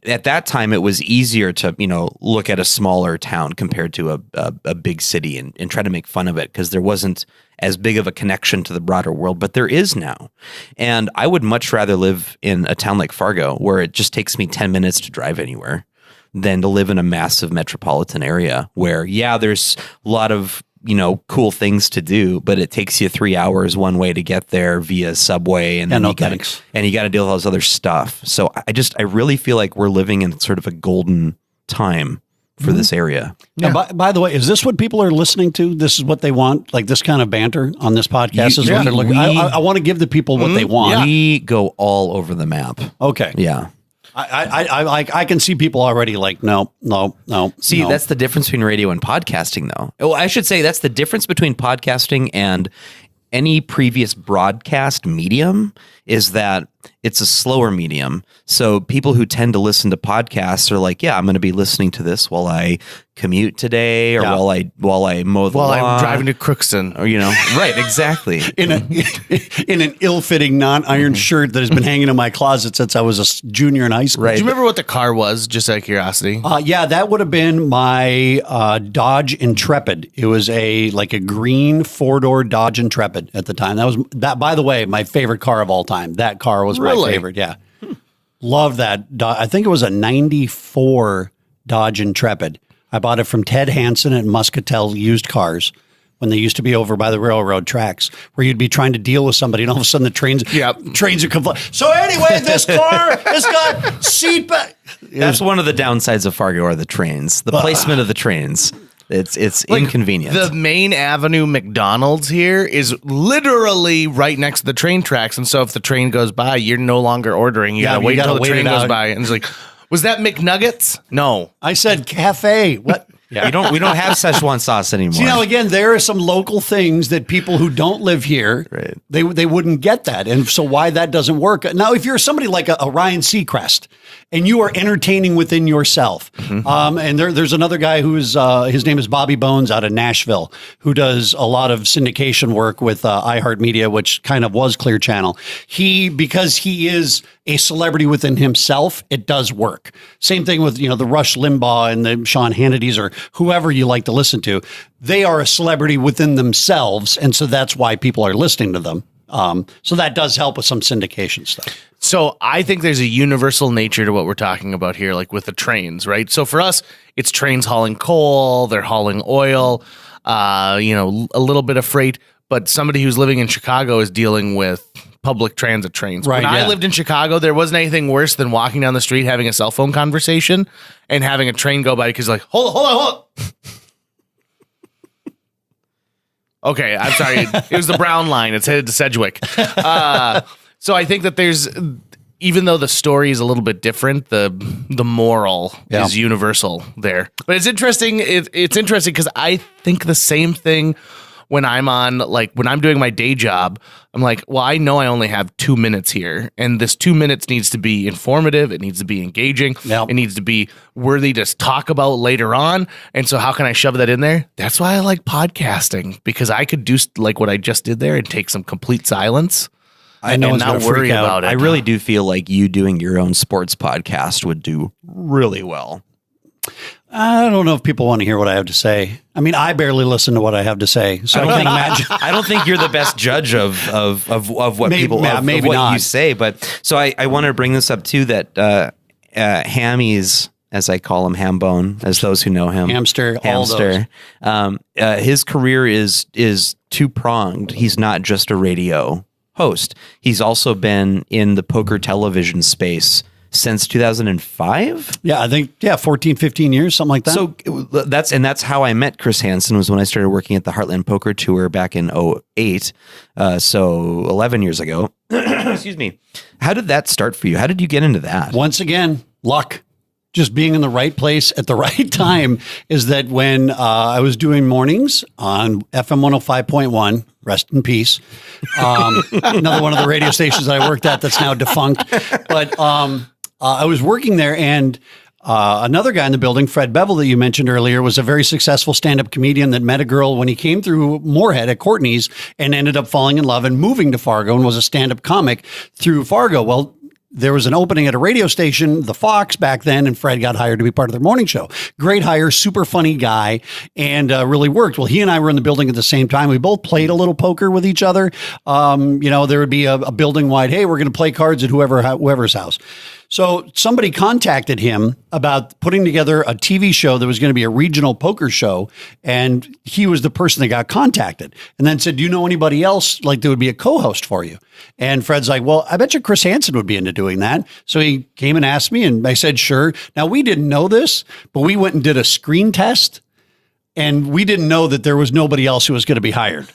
at that time it was easier to look at a smaller town compared to a big city and try to make fun of it, because there wasn't as big of a connection to the broader world, but there is now. And I would much rather live in a town like Fargo, where it just takes me 10 minutes to drive anywhere, than to live in a massive metropolitan area where, there's a lot of, cool things to do, but it takes you 3 hours one way to get there via subway. And then you got to deal with all this other stuff. So I really feel like we're living in sort of a golden time for this area. Yeah. By the way, is this what people are listening to? This is what they want? Like this kind of banter on this podcast is what they're looking. I want to give the people what they want. We go all over the map. Okay. Yeah. I can see people already like, no. See, no. that's the difference between radio and podcasting, though. Oh, I should say that's the difference between podcasting and any previous broadcast medium is that it's a slower medium. So people who tend to listen to podcasts are like, yeah, I'm going to be listening to this while I commute today, or while I mow the lawn. While I'm driving to Crookston. Or, right, exactly. in an ill-fitting non-iron shirt that has been hanging in my closet since I was a junior in high school. Right. Do you remember what the car was, just out of curiosity? Yeah, that would have been my Dodge Intrepid. It was a green 4-door Dodge Intrepid at the time. That, by the way, my favorite car of all time. That car was my favorite. Yeah. Love that. I think it was a 94 Dodge Intrepid. I bought it from Ted Hansen at Muscatel Used Cars when they used to be over by the railroad tracks, where you'd be trying to deal with somebody and all of a sudden the trains would come. So anyway, this car has got seat back. That's one of the downsides of Fargo are the trains, the placement of the trains. It's inconvenient. The main avenue McDonald's here is literally right next to the train tracks. And so if the train goes by, you're no longer ordering. You gotta wait until the train goes by. And it's like, was that McNuggets? No. I said cafe. What? Yeah. We don't have Szechuan sauce anymore. See, now again, there are some local things that people who don't live here, right, they wouldn't get that. And so why that doesn't work. Now, if you're somebody like a Ryan Seacrest and you are entertaining within yourself, and there's another guy who's his name is Bobby Bones out of Nashville, who does a lot of syndication work with iHeartMedia, which kind of was Clear Channel. Because he is a celebrity within himself, it does work. Same thing with, the Rush Limbaugh and the Sean Hannity's or whoever you like to listen to. They are a celebrity within themselves. And so that's why people are listening to them. So that does help with some syndication stuff. So I think there's a universal nature to what we're talking about here, like with the trains, right? So for us, it's trains hauling coal, they're hauling oil, a little bit of freight. But somebody who's living in Chicago is dealing with public transit trains. Right, when I lived in Chicago, there wasn't anything worse than walking down the street, having a cell phone conversation and having a train go by because like, hold on. Okay, I'm sorry. It was the Brown line. It's headed to Sedgwick. So I think that even though the story is a little bit different, the moral is universal there. But it's interesting. It's interesting because I think the same thing when I'm when I'm doing my day job. I'm like, well, I know I only have 2 minutes here, and this 2 minutes needs to be informative. It needs to be engaging. Yep. It needs to be worthy to talk about later on. And so how can I shove that in there? That's why I like podcasting, because I could do like what I just did there and take some complete silence. I know, and not worry about it. I really do feel like you doing your own sports podcast would do really well. I don't know if people want to hear what I have to say. I mean, I barely listen to what I have to say. So I don't think you're the best judge of what maybe what not. you say. But so I want to bring this up too, that Hammy's, as I call him, Hambone, as those who know him, Hamster. All those. His career is two-pronged. He's not just a radio host. He's also been in the poker television space since 2005. Yeah, I think 14, 15 years, something like that. So that's how I met Chris Hansen, was when I started working at the Heartland Poker Tour back in 2008. So 11 years ago. Excuse me. How did that start for you? How did you get into that? Once again, luck. Just being in the right place at the right time. Is that when I was doing mornings on FM 105.1, rest in peace. Another one of the radio stations that I worked at that's now defunct. But I was working there, and another guy in the building, Fred Bevel, that you mentioned earlier, was a very successful stand-up comedian that met a girl when he came through Moorhead at Courtney's and ended up falling in love and moving to Fargo and was a stand-up comic through Fargo. Well, there was an opening at a radio station, the Fox back then, and Fred got hired to be part of their morning show. Great hire, super funny guy, and really worked. Well, he and I were in the building at the same time. We both played a little poker with each other. There would be a building-wide, hey, we're going to play cards at whoever's house. So somebody contacted him about putting together a TV show that was going to be a regional poker show, and he was the person that got contacted and then said, do you know anybody else like that would be a co-host for you? And Fred's like, well, I bet you Chris Hansen would be into doing that. So he came and asked me, and I said, sure. Now, we didn't know this, but we went and did a screen test, and we didn't know that there was nobody else who was going to be hired.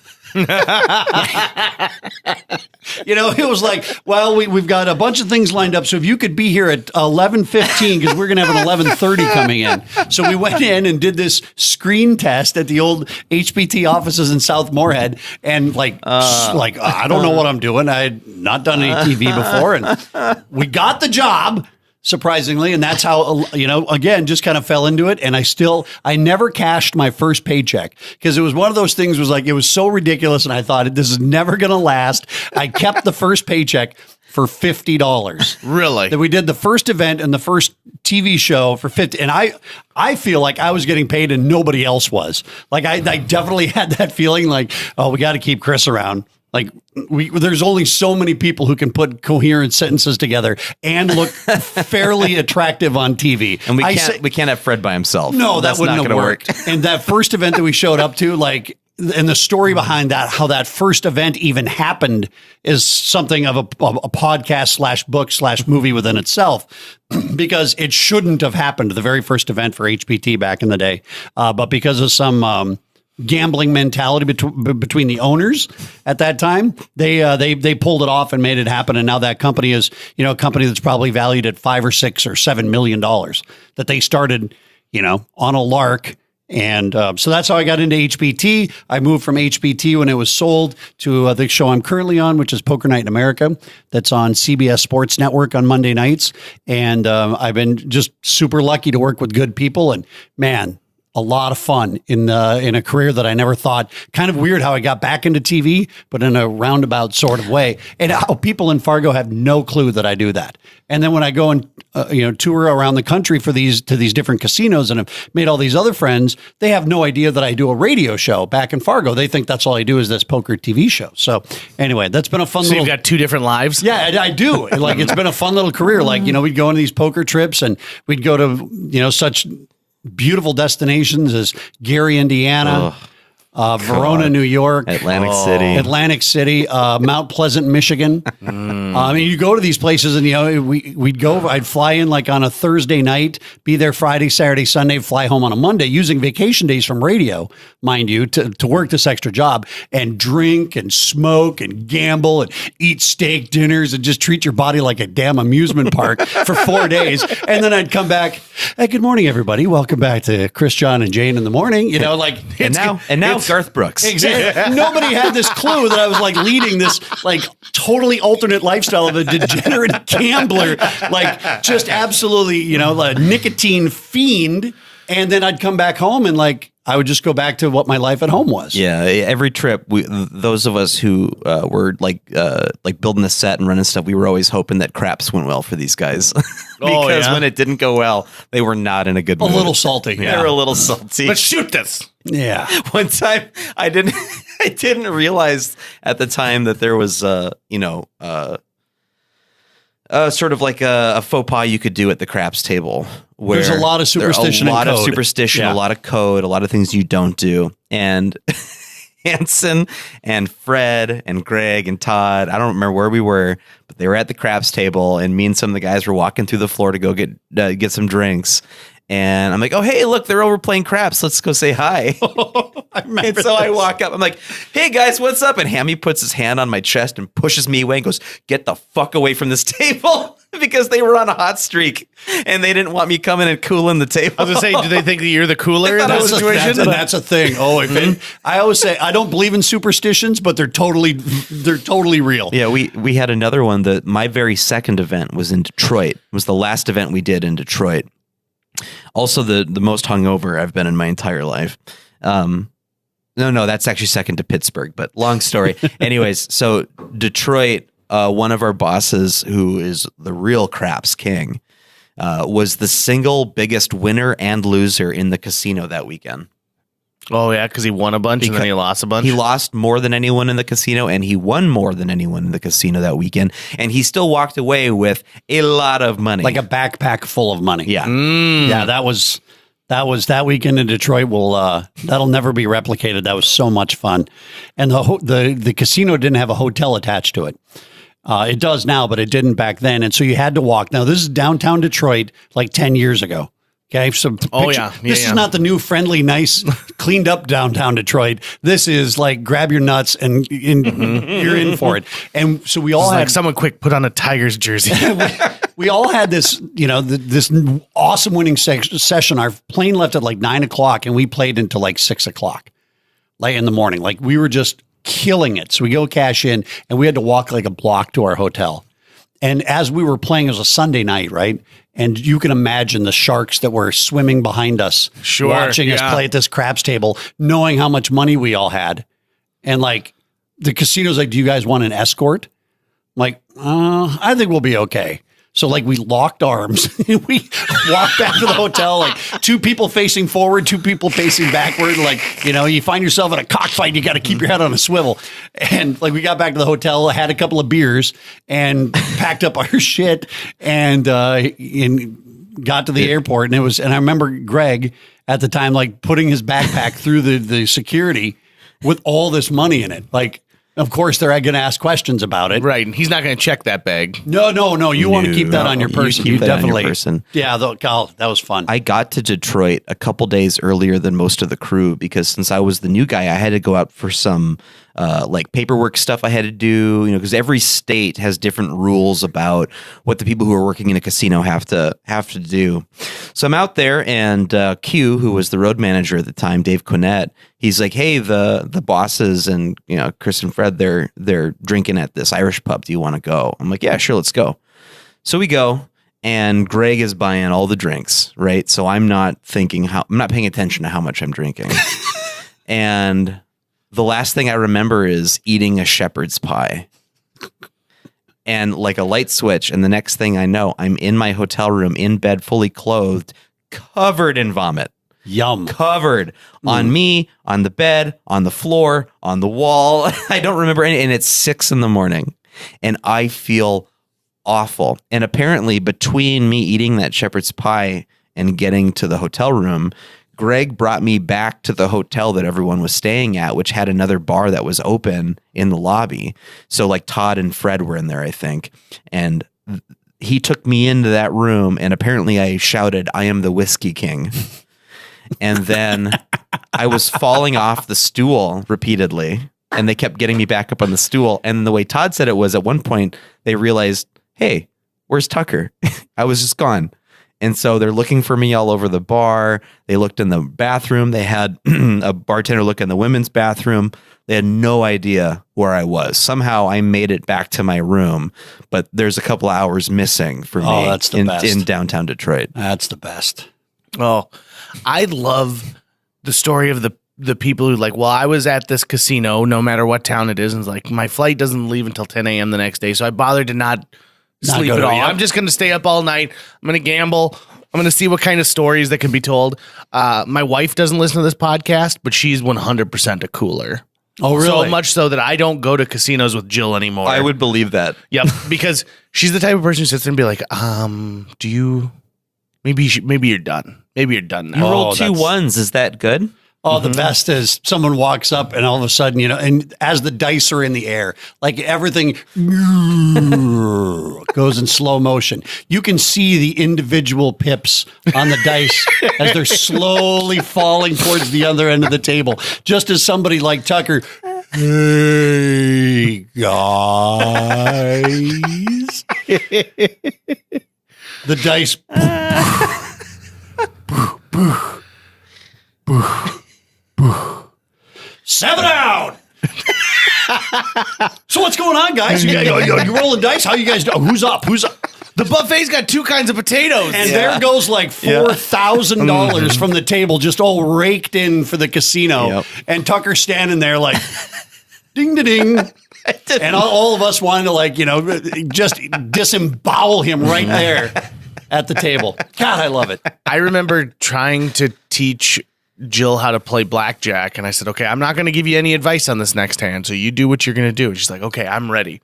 It was like, well, we've got a bunch of things lined up. So if you could be here at 11:15, because we're going to have an 11:30 coming in. So we went in and did this screen test at the old HPT offices in South Moorhead. And I don't know what I'm doing. I had not done any TV before. And we got the job. Surprisingly. And that's how, again, just kind of fell into it. And I never cashed my first paycheck because it was one of those things it was so ridiculous. And I thought this is never going to last. I kept the first paycheck for $50. Really? That we did the first event and the first TV show for $50. And I feel like I was getting paid and nobody else was. Like I definitely had that feeling like, oh, we got to keep Chris around. Like there's only so many people who can put coherent sentences together and look fairly attractive on TV. And we can't have Fred by himself. No, that's that wouldn't not have worked. And that first event that we showed up to, and the story behind that, how that first event even happened, is something of a podcast / book / movie within itself, because it shouldn't have happened. The very first event for HPT back in the day, but because of some gambling mentality between the owners at that time, they pulled it off and made it happen. And now that company is, a company that's probably valued at $5 or $6 or $7 million that they started, on a lark. And so that's how I got into HPT. I moved from HPT when it was sold to the show I'm currently on, which is Poker Night in America. That's on CBS Sports Network on Monday nights. And I've been just super lucky to work with good people. And man, a lot of fun in a career that I never thought. Kind of weird how I got back into TV, but in a roundabout sort of way. And how people in Fargo have no clue that I do that. And then when I go and tour around the country to these different casinos and have made all these other friends, they have no idea that I do a radio show back in Fargo. They think that's all I do is this poker TV show. So anyway, that's been a fun. So you've got two different lives. Yeah, I do. It's been a fun little career. We'd go on these poker trips and we'd go to such beautiful destinations as Gary, Indiana, Verona, New York, Atlantic City, Mount Pleasant, Michigan. You go to these places and, I'd fly in on a Thursday night, be there Friday, Saturday, Sunday, fly home on a Monday using vacation days from radio, mind you, to work this extra job and drink and smoke and gamble and eat steak dinners and just treat your body like a damn amusement park for 4 days. And then I'd come back. Hey, good morning, everybody. Welcome back to Chris, John, and Jane in the morning. And now Garth Brooks. Exactly. Nobody had this clue that I was leading this totally alternate lifestyle of a degenerate gambler, just absolutely, a nicotine fiend. And then I'd come back home and I would just go back to what my life at home was. Yeah, every trip, those of us who were building the set and running stuff, we were always hoping that craps went well for these guys. Because when it didn't go well, they were not in a good mood. A little salty. They were a little salty. Let's shoot this. Yeah. One time, I didn't realize at the time that there was sort of like a faux pas you could do at the craps table. Where there's a lot of superstition, a lot of code, a lot of things you don't do. And Hanson and Fred and Greg and Todd, I don't remember where we were, but they were at the craps table, and me and some of the guys were walking through the floor to go get some drinks. And I'm like, oh, hey, look, they're over playing craps. Let's go say hi. And so I walk up. I'm like, hey, guys, what's up? And Hammy puts his hand on my chest and pushes me away and goes, get the fuck away from this table. Because they were on a hot streak and they didn't want me coming and cooling the table. I was going to say, do they think that you're the cooler in that situation? That's a thing. Oh, I always say, I don't believe in superstitions, but they're totally real. Yeah, we had another one. My very second event was in Detroit. It was the last event we did in Detroit. Also, the most hungover I've been in my entire life. No, that's actually second to Pittsburgh, but long story. Anyways, so Detroit, one of our bosses, who is the real craps king, was the single biggest winner and loser in the casino that weekend. Oh, yeah, because he won a bunch and then he lost a bunch? He lost more than anyone in the casino, and he won more than anyone in the casino that weekend. And he still walked away with a lot of money. Like a backpack full of money. Yeah. Yeah, that was that weekend in Detroit. That'll never be replicated. That was so much fun. And the casino didn't have a hotel attached to it. It does now, but it didn't back then. And so you had to walk. Now, this is downtown Detroit, 10 years ago. Okay, so yeah. This is not the new friendly, nice, cleaned up downtown Detroit. This is like grab your nuts and you're in for it. And so we all had like someone quick put on a Tigers jersey. we all had this, this awesome winning session. Our plane left at like 9:00 and we played until like 6:00, like in the morning. Like we were just killing it. So we go cash in and we had to walk like a block to our hotel. And as we were playing, it was a Sunday night, right? And you can imagine the sharks that were swimming behind us, watching us play at this craps table, knowing how much money we all had. And like the casino's like, do you guys want an escort? I'm like, I think we'll be okay. So like we locked arms. We walked back to the hotel, like two people facing forward, two people facing backward. Like, you find yourself in a cockfight, you got to keep your head on a swivel. And like we got back to the hotel, had a couple of beers and packed up our shit and got to the airport. And I remember Greg at the time, like putting his backpack through the security with all this money in it. Like, of course, they're going to ask questions about it. Right. And he's not going to check that bag. No. You want to keep that on your person. You definitely. On your person. Yeah, that was fun. I got to Detroit a couple days earlier than most of the crew because since I was the new guy, I had to go out for some like paperwork stuff I had to do, because every state has different rules about what the people who are working in a casino have to do. So I'm out there and Q, who was the road manager at the time, Dave Quinnett, he's like, hey, the bosses and Chris and Fred, they're drinking at this Irish pub. Do you want to go? I'm like, yeah, sure, let's go. So we go, and Greg is buying all the drinks, right? So I'm not paying attention to how much I'm drinking. And the last thing I remember is eating a shepherd's pie. And like a light switch, and the next thing I know, I'm in my hotel room, in bed, fully clothed, covered in vomit. Yum. Covered on me, on the bed, on the floor, on the wall. I don't remember any, and it's 6 a.m. and I feel awful. And apparently between me eating that shepherd's pie and getting to the hotel room, Greg brought me back to the hotel that everyone was staying at, which had another bar that was open in the lobby. So like Todd and Fred were in there, I think. And he took me into that room, and apparently I shouted, "I am the Whiskey King." And then I was falling off the stool repeatedly, and they kept getting me back up on the stool. And the way Todd said it was, at one point they realized, hey, where's Tucker? I was just gone. And so they're looking for me all over the bar. They looked in the bathroom. They had a bartender look in the women's bathroom. They had no idea where I was. Somehow I made it back to my room, but there's a couple hours missing for me that's the best. In downtown Detroit. That's the best. Oh, I love the story of the people who like, well, I was at this casino, no matter what town it is. And it's like, my flight doesn't leave until 10 a.m. the next day. So I bothered to not sleep at all. I'm just going to stay up all night. I'm going to gamble. I'm going to see what kind of stories that can be told. My wife doesn't listen to this podcast, but she's 100% a cooler. Oh, really? So much so that I don't go to casinos with Jill anymore. I would believe that. Yep. Because she's the type of person who sits there and be like, do you, maybe you're done. Maybe you're done now. You rolled 2 ones. Is that good? Oh, the best is someone walks up and all of a sudden, and as the dice are in the air, like everything goes in slow motion. You can see the individual pips on the dice as they're slowly falling towards the other end of the table. Just as somebody like Tucker, hey, guys. The dice. 7 out. So what's going on, guys? You rolling dice? How you guys doing? Who's up? The buffet's got 2 kinds of potatoes. And there goes like $4,000 from the table, just all raked in for the casino. Yep. And Tucker standing there like, ding, da, ding. And all of us wanted to just disembowel him right there at the table. God, I love it. I remember trying to teach Jill how to play blackjack, and I said, okay, I'm not going to give you any advice on this next hand, so you do what you're going to do. And she's like, okay, I'm ready.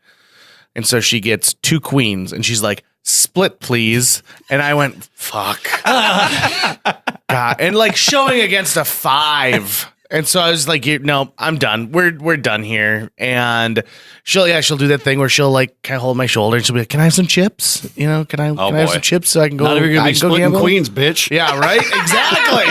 And so she gets 2 queens, and she's like, split, please. And I went, fuck. God. And like showing against a 5. And so I was like, no, I'm done. We're done here. And she'll do that thing where she'll like kind of hold my shoulder and she'll be like, can I have some chips? Can I have some chips so I can go? Not even gonna be splitting gamble? Queens, bitch. Yeah, right. Exactly.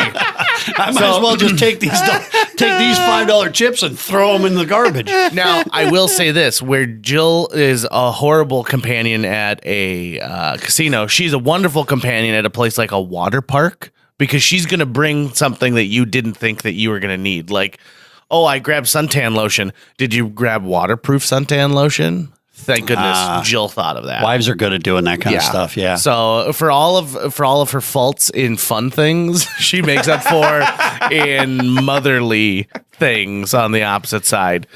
I might as well just take these $5 chips and throw them in the garbage. Now, I will say this, where Jill is a horrible companion at a casino, she's a wonderful companion at a place like a water park, because she's going to bring something that you didn't think that you were going to need. Like, oh, I grabbed suntan lotion. Did you grab waterproof suntan lotion? Thank goodness Jill thought of that. Wives are good at doing that kind of stuff. Yeah. So for all of her faults in fun things, she makes up for in motherly things on the opposite side.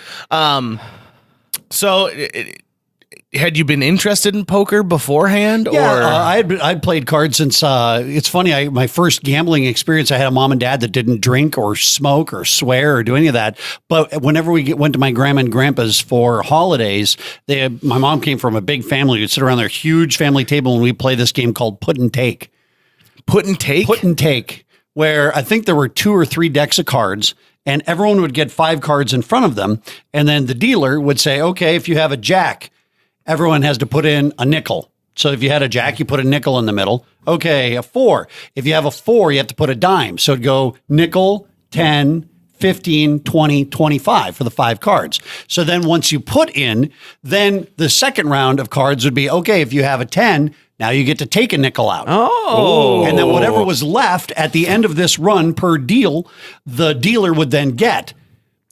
Had you been interested in poker beforehand? Yeah, or I'd played cards since. It's funny. My first gambling experience, I had a mom and dad that didn't drink or smoke or swear or do any of that. But whenever we went to my grandma and grandpa's for holidays, my mom came from a big family. We'd sit around their huge family table and we play this game called Put and Take. Put and Take? Put and Take, where I think there were 2 or 3 decks of cards. And everyone would get 5 cards in front of them. And then the dealer would say, okay, if you have a jack, everyone has to put in a nickel. So if you had a jack, you put a nickel in the middle. Okay, a 4. If you have a 4, you have to put a dime. So it'd go nickel, 10, 15, 20, 25 for the 5 cards. So then once you put in, then the second round of cards would be, okay, if you have a 10, now you get to take a nickel out. Oh. And then whatever was left at the end of this run per deal, the dealer would then get.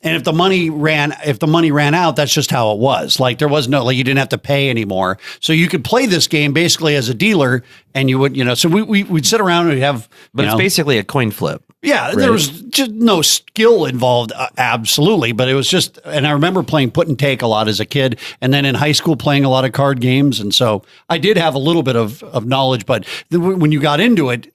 And if the money ran out, that's just how it was. Like there was no, you didn't have to pay anymore. So you could play this game basically as a dealer, and you would, so we'd sit around and we'd have, but it's basically a coin flip. Yeah, right? There was just no skill involved, absolutely. But it was just, and I remember playing Put and Take a lot as a kid, and then in high school playing a lot of card games. And so I did have a little bit of knowledge, but when you got into it,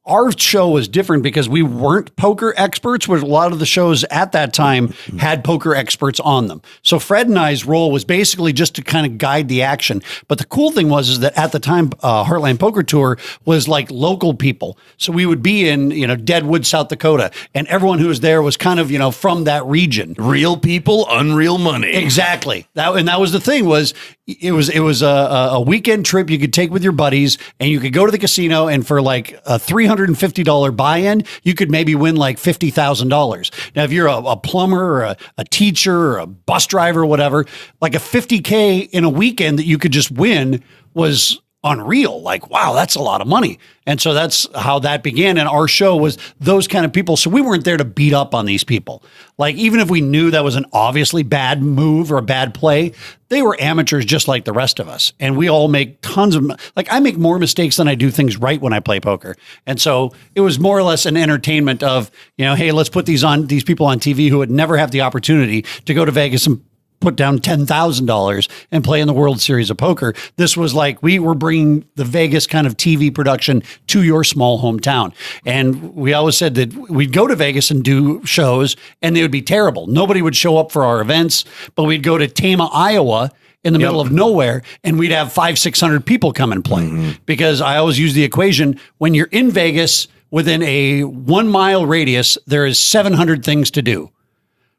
our show was different because we weren't poker experts, where a lot of the shows at that time had poker experts on them. So Fred and I's role was basically just to kind of guide the action. But the cool thing was that at the time, Heartland Poker Tour was like local people. So we would be in, Deadwood, South Dakota, and everyone who was there was kind of, from that region. Real people, unreal money. Exactly. That was the thing was it was a weekend trip you could take with your buddies, and you could go to the casino, and for like a $350 buy-in, you could maybe win like $50,000. Now, if you're a plumber or a teacher or a bus driver or whatever, like a $50K in a weekend that you could just win was unreal. Like, wow, that's a lot of money. And so that's how that began. And our show was those kind of people. So we weren't there to beat up on these people. Like, even if we knew that was an obviously bad move or a bad play, they were amateurs just like the rest of us. And we all make tons of, I make more mistakes than I do things right when I play poker. And so it was more or less an entertainment of, hey, let's put these people on TV who would never have the opportunity to go to Vegas and put down $10,000 and play in the World Series of Poker. This was like, we were bringing the Vegas kind of TV production to your small hometown. And we always said that we'd go to Vegas and do shows and they would be terrible. Nobody would show up for our events, but we'd go to Tama, Iowa, in the middle of nowhere, and we'd have 500-600 people come and play. Because I always use the equation, when you're in Vegas within a 1 mile radius, there is 700 things to do.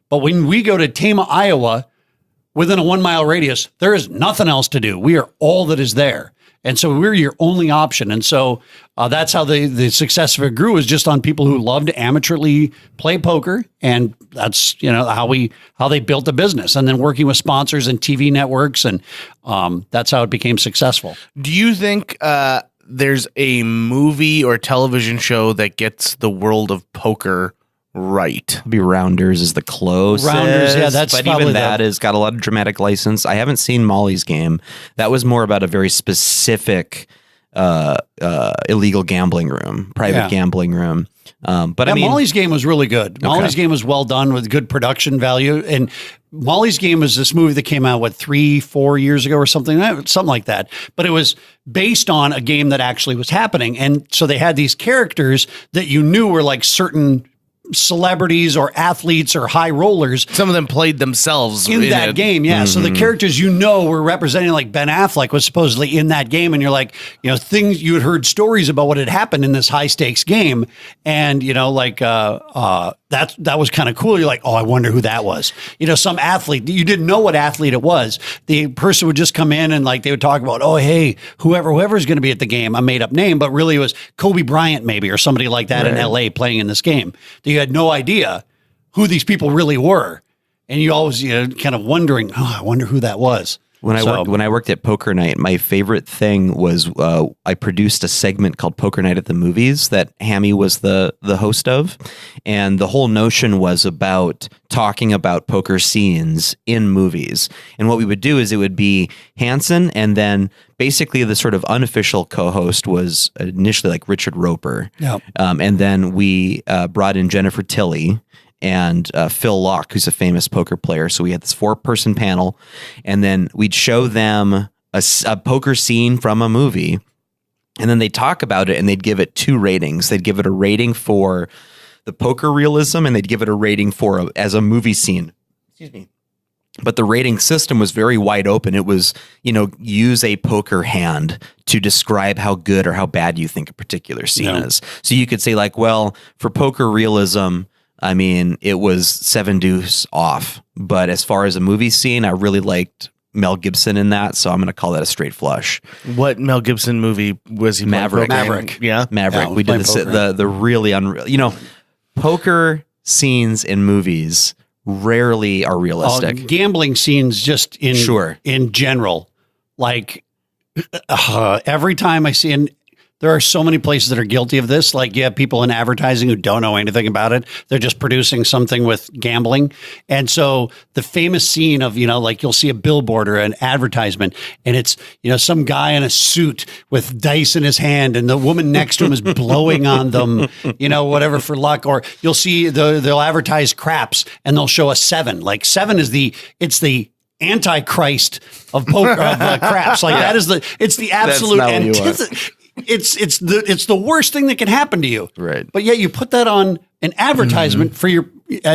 But when we go to Tama, Iowa, within a 1 mile radius, there is nothing else to do. We are all that is there. And so we're your only option. And so that's how the success of it grew, is just on people who loved to amateurly play poker. And that's, how they built the business, and then working with sponsors and TV networks. And that's how it became successful. Do you think there's a movie or television show that gets the world of poker right? Be Rounders is the closest. Rounders, yeah, that's but probably even that has got a lot of dramatic license. I haven't seen Molly's Game. That was more about a very specific illegal gambling room, private gambling room. But I mean, Molly's Game was really good. Molly's Game was well done with good production value. And Molly's Game was this movie that came out, 3-4 years ago or something like that. But it was based on a game that actually was happening. And so they had these characters that you knew were like certain celebrities or athletes or high rollers. Some of them played themselves in that game. Yeah. So the characters, were representing, like Ben Affleck was supposedly in that game. And you're like, things you had heard stories about what had happened in this high stakes game. And, that was kind of cool. You're like, oh, I wonder who that was. Some athlete, you didn't know what athlete it was. The person would just come in and like, they would talk about, oh, hey, whoever's going to be at the game, a made up name, but really it was Kobe Bryant maybe, or somebody like that in LA playing in this game. You had no idea who these people really were. And you always, kind of wondering, oh, I wonder who that was. When I worked at Poker Night, my favorite thing was I produced a segment called Poker Night at the Movies that Hammy was the host of, and the whole notion was about talking about poker scenes in movies. And what we would do is it would be Hansen, and then basically the sort of unofficial co-host was initially like Richard Roper, and then we brought in Jennifer Tilly and Phil Locke, who's a famous poker player. So we had this 4-person panel, and then we'd show them a poker scene from a movie, and then they'd talk about it, and they'd give it 2 ratings. They'd give it a rating for the poker realism, and they'd give it a rating for as a movie scene. Excuse me. But the rating system was very wide open. It was, use a poker hand to describe how good or how bad you think a particular scene is. So you could say like, well, for poker realism, I mean, it was 7 deuce off. But as far as a movie scene, I really liked Mel Gibson in that, so I'm going to call that a straight flush. What Mel Gibson movie was he? Maverick. Yeah. Maverick. Yeah, we did the really unreal. Poker scenes in movies rarely are realistic. Gambling scenes just in general. Like every time I see, and there are so many places that are guilty of this. Like you have people in advertising who don't know anything about it. They're just producing something with gambling. And so the famous scene of, like you'll see a billboard or an advertisement, and it's, some guy in a suit with dice in his hand, and the woman next to him is blowing on them, whatever for luck. Or you'll see they'll advertise craps, and they'll show a 7. Like 7 is the antichrist of poker of craps. Like it's the absolute antithesis. It's the worst thing that can happen to you. Right. But yet you put that on an advertisement for your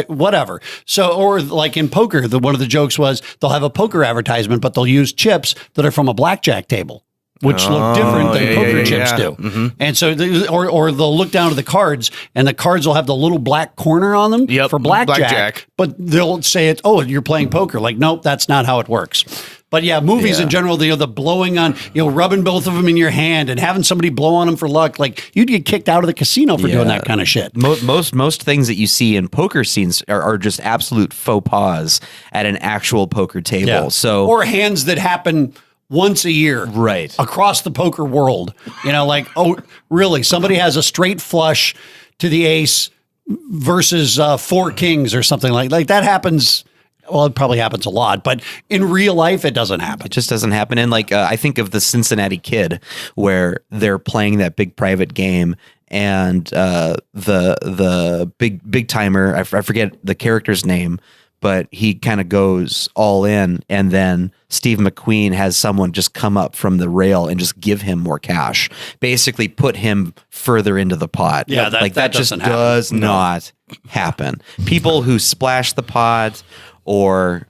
whatever. So, or like in poker, one of the jokes was they'll have a poker advertisement, but they'll use chips that are from a blackjack table, which look different than poker chips do. Mm-hmm. And so, or they'll look down to the cards, and the cards will have the little black corner on them for blackjack. But they'll say you're playing poker. Like, nope, that's not how it works. But yeah, movies in general, the blowing on, rubbing both of them in your hand and having somebody blow on them for luck, like you'd get kicked out of the casino for doing that kind of shit. Most things that you see in poker scenes are just absolute faux pas at an actual poker table. Yeah. So, or hands that happen once a year, right, across the poker world. Like, oh, really? Somebody has a straight flush to the ace versus 4 kings or something like that happens. Well, it probably happens a lot, but in real life, it doesn't happen. It just doesn't happen. And like, I think of the Cincinnati Kid, where they're playing that big private game, and the big timer, I forget the character's name, but he kind of goes all in, and then Steve McQueen has someone just come up from the rail and just give him more cash, basically put him further into the pot. Yeah, that just doesn't does not happen. People who splash the pot or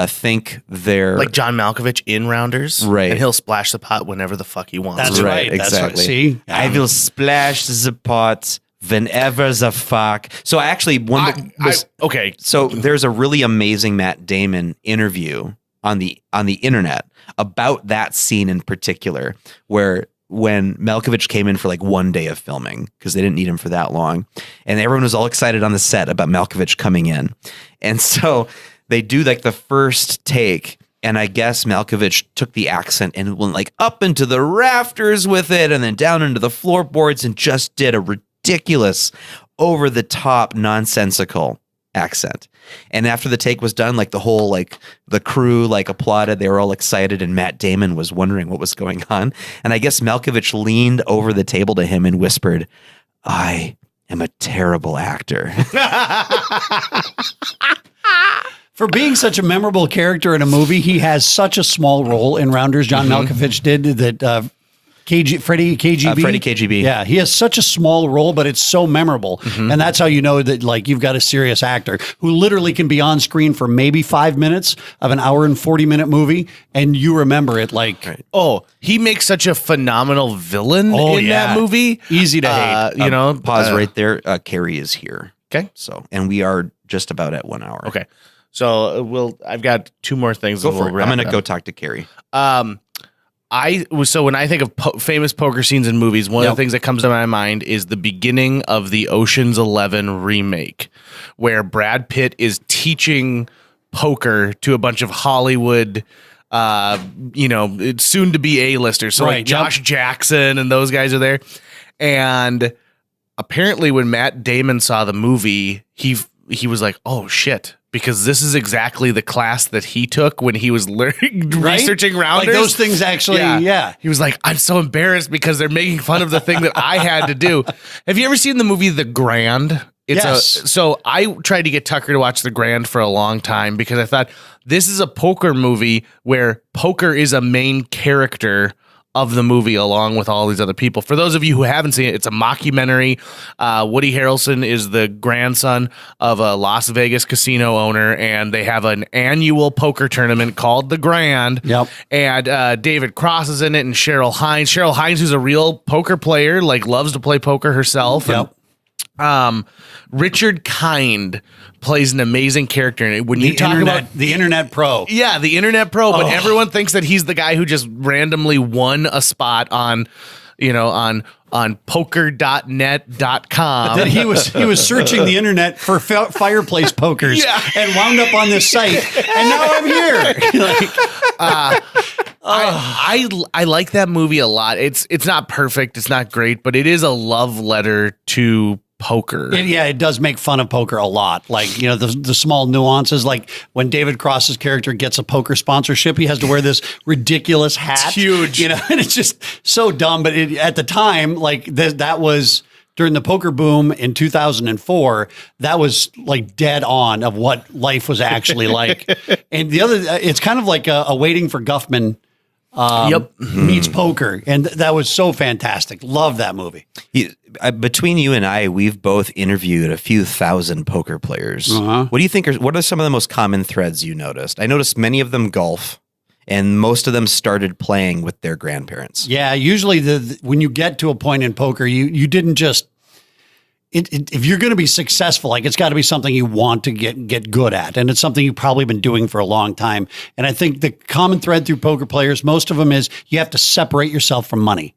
think they're like John Malkovich in Rounders, right? And he'll splash the pot whenever the fuck he wants. That's right. Exactly. That's right. See, I will splash the pot whenever the fuck. So actually, okay. So there's a really amazing Matt Damon interview on the internet about that scene in particular, where when Malkovich came in for like 1 day of filming, because they didn't need him for that long, and everyone was all excited on the set about Malkovich coming in. And so they do like the first take, and I guess Malkovich took the accent and went like up into the rafters with it, and then down into the floorboards, and just did a ridiculous, over the top, nonsensical accent. And after the take was done, like the whole, like the crew like applauded, they were all excited, and Matt Damon was wondering what was going on. And I guess Malkovich leaned over the table to him and whispered, "I am a terrible actor." For being such a memorable character in a movie, he has such a small role in Rounders. John Malkovich did that. Freddie KGB. Freddie KGB. Yeah, he has such a small role, but it's so memorable, and that's how you know that like you've got a serious actor who literally can be on screen for maybe 5 minutes of an hour and 40-minute movie, and you remember it like. Right. Oh, he makes such a phenomenal villain in that movie. Easy to hate. You know, Pause right there. Carrie is here. Okay. So, and we are just about at 1 hour. Okay. So I've got two more things. Go for we'll it. I'm going to up. go talk to Carrie. So when I think of famous poker scenes in movies, one of the things that comes to my mind is the beginning of the Ocean's 11 remake, where Brad Pitt is teaching poker to a bunch of Hollywood, it's soon to be A-listers. So like Josh Jackson and those guys are there. And apparently when Matt Damon saw the movie, he was like, oh shit. Because this is exactly the class that he took when he was researching rounders. Like those things actually, yeah. He was like, I'm so embarrassed because they're making fun of the thing that I had to do. Have you ever seen the movie The Grand? So I tried to get Tucker to watch The Grand for a long time because I thought this is a poker movie where poker is a main character of the movie along with all these other people. For those of you who haven't seen it, it's a mockumentary. Woody Harrelson is the grandson of a Las Vegas casino owner, and they have an annual poker tournament called The Grand. Yep. And David Cross is in it, and Cheryl Hines. Cheryl Hines, who's a real poker player, like loves to play poker herself. Yep. And, Richard Kind plays an amazing character in it. When you talk about the internet pro. Yeah, the internet pro, but everyone thinks that he's the guy who just randomly won a spot on poker.net.com. That he was searching the internet for fireplace pokers and wound up on this site, and now I'm here. I like that movie a lot. It's not perfect, it's not great, but it is a love letter to poker. It does make fun of poker a lot. Like, the small nuances, like when David Cross's character gets a poker sponsorship, he has to wear this ridiculous hat. It's huge. And it's just so dumb. But at the time, like that was during the poker boom in 2004, that was like dead on of what life was actually like. And the other, it's kind of like a Waiting for Guffman meets poker. And that was so fantastic. Love that movie. Between you and I, we've both interviewed a few thousand poker players. Uh-huh. What do you think what are some of the most common threads you noticed? I noticed many of them golf, and most of them started playing with their grandparents. Yeah, usually when you get to a point in poker, you didn't just if you're going to be successful, like it's got to be something you want to get good at. And it's something you've probably been doing for a long time. And I think the common thread through poker players, most of them is you have to separate yourself from money.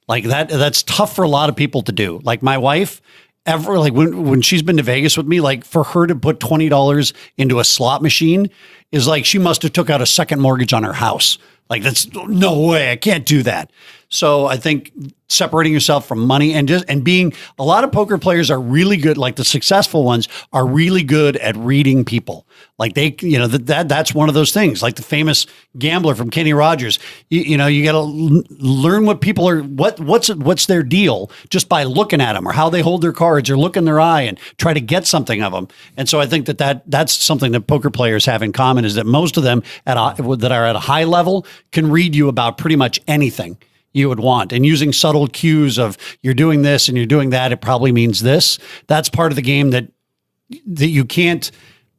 Like that's tough for a lot of people to do. Like my wife, when she's been to Vegas with me, like for her to put $20 into a slot machine is like she must have took out a second mortgage on her house. Like that's no way. I can't do that. So I think separating yourself from money and being a lot of poker players are really good. Like the successful ones are really good at reading people. Like that's one of those things. Like the famous gambler from Kenny Rogers. You got to learn what people are. What's their deal just by looking at them or how they hold their cards or look in their eye and try to get something of them. And so I think that's something that poker players have in common is that most of them that are at a high level can read you about pretty much anything you would want. And using subtle cues of you're doing this and you're doing that, it probably means this. That's part of the game that you can't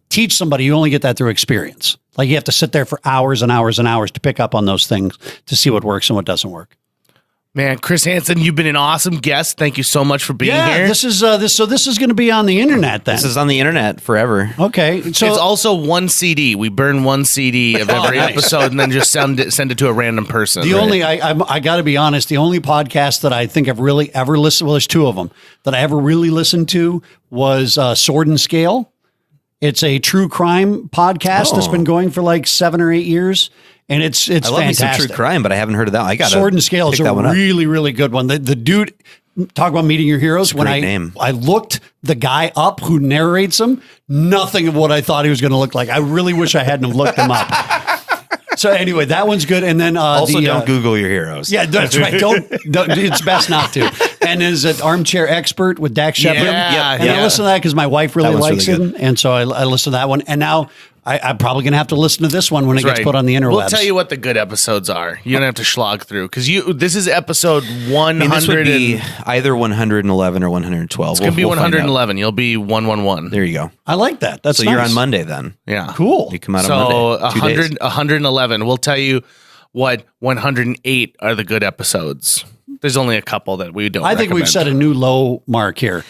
teach somebody. You only get that through experience. Like you have to sit there for hours and hours and hours to pick up on those things to see what works and what doesn't work. Man, Chris Hansen, you've been an awesome guest. Thank you so much for being here. This is going to be on the internet then. This is on the internet forever. Okay. So it's also one CD. We burn one CD of every episode and then just send it to a random person. I got to be honest, the only podcast that I think I've really ever listened, well, there's two of them that I ever really listened to was Sword and Scale. It's a true crime podcast that's been going for like 7 or 8 years. And it's I love fantastic. me some true crime, but I haven't heard of that. I got Sword and Scale is a really, really good one. The dude, talk about meeting your heroes. When I looked the guy up who narrates them, nothing of what I thought he was going to look like. I really wish I hadn't have looked him up. So anyway, that one's good. And then don't Google your heroes. Yeah, that's right. Don't. It's best not to. And is an Armchair Expert with Dax Shepard. Yeah, and I listen to that because my wife really likes it, and so I listen to that one. And now I'm probably going to have to listen to this one when it That's gets right. put on the interwebs. We'll tell you what the good episodes are. You don't have to slog through because this is episode 100. I mean, this would be either 111 or 112. It's going to be 111. You'll be 111. There you go. I like that. That's So nice. you're on Monday then. Yeah. Cool. You come out So on Monday. 2 days. 111. We'll tell you what 108 are the good episodes. There's only a couple that we don't I think we've recommend. set a new low mark here.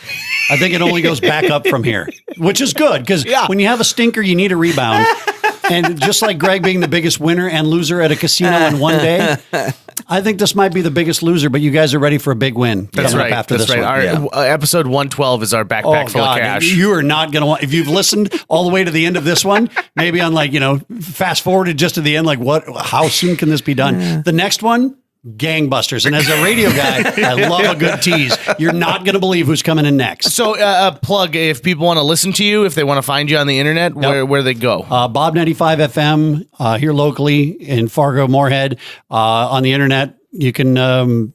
I think it only goes back up from here, which is good because Yeah. when you have a stinker, you need a rebound. And just like Greg being the biggest winner and loser at a casino in one day, I think this might be the biggest loser, but you guys are ready for a big win. That's coming up right. After That's this right. one. Our episode 112 is our backpack full of cash. You are not going to want, if you've listened all the way to the end of this one, maybe on fast forwarded just to the end, how soon can this be done? The next one, gangbusters. And as a radio guy, I love a good tease. You're not going to believe who's coming in next. So, plug if people want to listen to you, if they want to find you on the internet, where they go. Bob 95 FM here locally in Fargo, Moorhead. On the internet, you can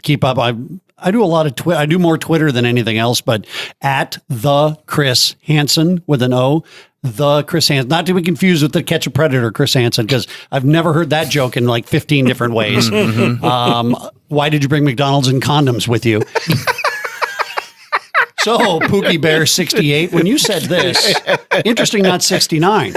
keep up. I do a lot of Twitter. I do more Twitter than anything else, but at the Chris Hansen with an O. The Chris Hansen, not to be confused with the Catch a Predator Chris Hansen, because I've never heard that joke in 15 different ways. Why did you bring McDonald's and condoms with you? So, Pookie Bear 68, when you said this, interesting, not 69.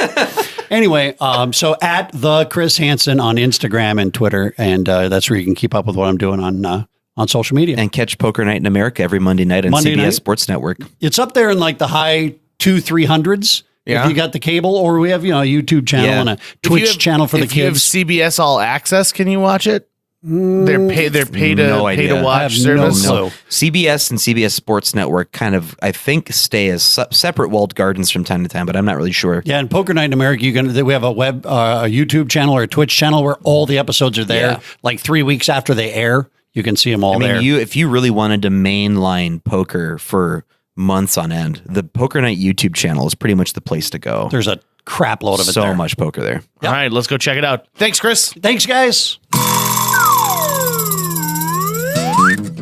Anyway, so at the Chris Hansen on Instagram and Twitter, and that's where you can keep up with what I'm doing on social media. And catch Poker Night in America every Monday night on Monday CBS night? Sports Network. It's up there in the high 200-300s. Yeah. If you got the cable, or we have a YouTube channel Yeah. and a Twitch channel for the If you have kids. CBS All Access, can you watch it? They're pay No to idea. I have watch no service. clue. CBS and CBS Sports Network kind of, I think, stay as separate walled gardens from time to time, but I'm not really sure. Yeah, and Poker Night in America, we have a a YouTube channel or a Twitch channel where all the episodes are there. Yeah. 3 weeks after they air, you can see them all I mean, there. if you really wanted to mainline poker for months on end, the Poker Night YouTube channel is pretty much the place to go. There's a crap load of it so there. much poker there. All right, let's go check it out. Thanks, Chris. Thanks, guys.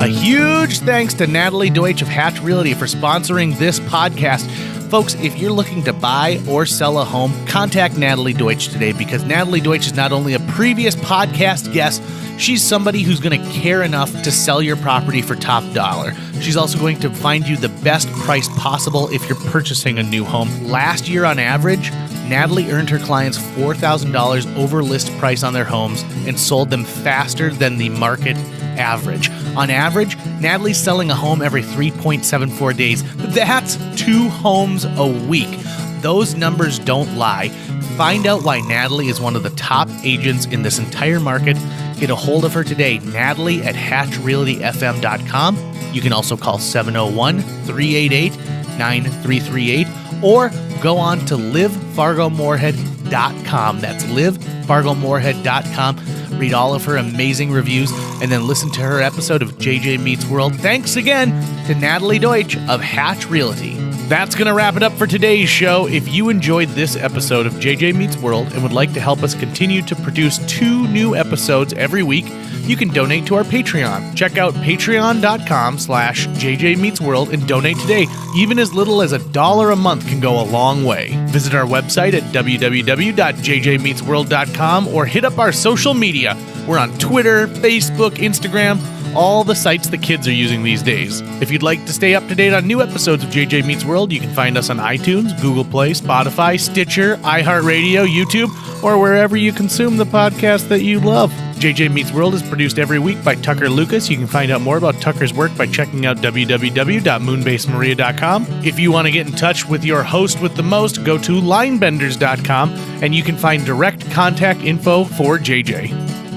A huge thanks to Natalie Deutsch of Hatch Realty for sponsoring this podcast. Folks, if you're looking to buy or sell a home, contact Natalie Deutsch today, because Natalie Deutsch is not only a previous podcast guest, she's somebody who's going to care enough to sell your property for top dollar. She's also going to find you the best price possible if you're purchasing a new home. Last year on average, Natalie earned her clients $4,000 over list price on their homes and sold them faster than the market average. On average, Natalie's selling a home every 3.74 days. That's 2 homes a week. Those numbers don't lie. Find out why Natalie is one of the top agents in this entire market. Get a hold of her today, Natalie at hatchrealtyfm.com. You can also call 701-388-9338 or go on to livefargomoorhead.com. That's livefargomoorhead.com. Read all of her amazing reviews and then listen to her episode of JJ Meets World. Thanks again to Natalie Deutsch of Hatch Realty. That's going to wrap it up for today's show. If you enjoyed this episode of JJ Meets World and would like to help us continue to produce 2 new episodes every week, you can donate to our Patreon. Check out patreon.com/JJ Meets World and donate today. Even as little as $1 a month can go a long way. Visit our website at www.jjmeetsworld.com or hit up our social media. We're on Twitter, Facebook, Instagram, all the sites the kids are using these days. If you'd like to stay up to date on new episodes of JJ Meets World, you can find us on iTunes, Google Play, Spotify, Stitcher, iHeartRadio, YouTube, or wherever you consume the podcast that you love. JJ Meets World is produced every week by Tucker Lucas. You can find out more about Tucker's work by checking out www.moonbasemaria.com. If you want to get in touch with your host with the most, go to linebenders.com and you can find direct contact info for JJ.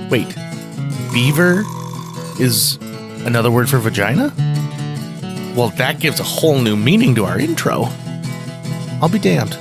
Wait, beaver is another word for vagina? Well, that gives a whole new meaning to our intro. I'll be damned.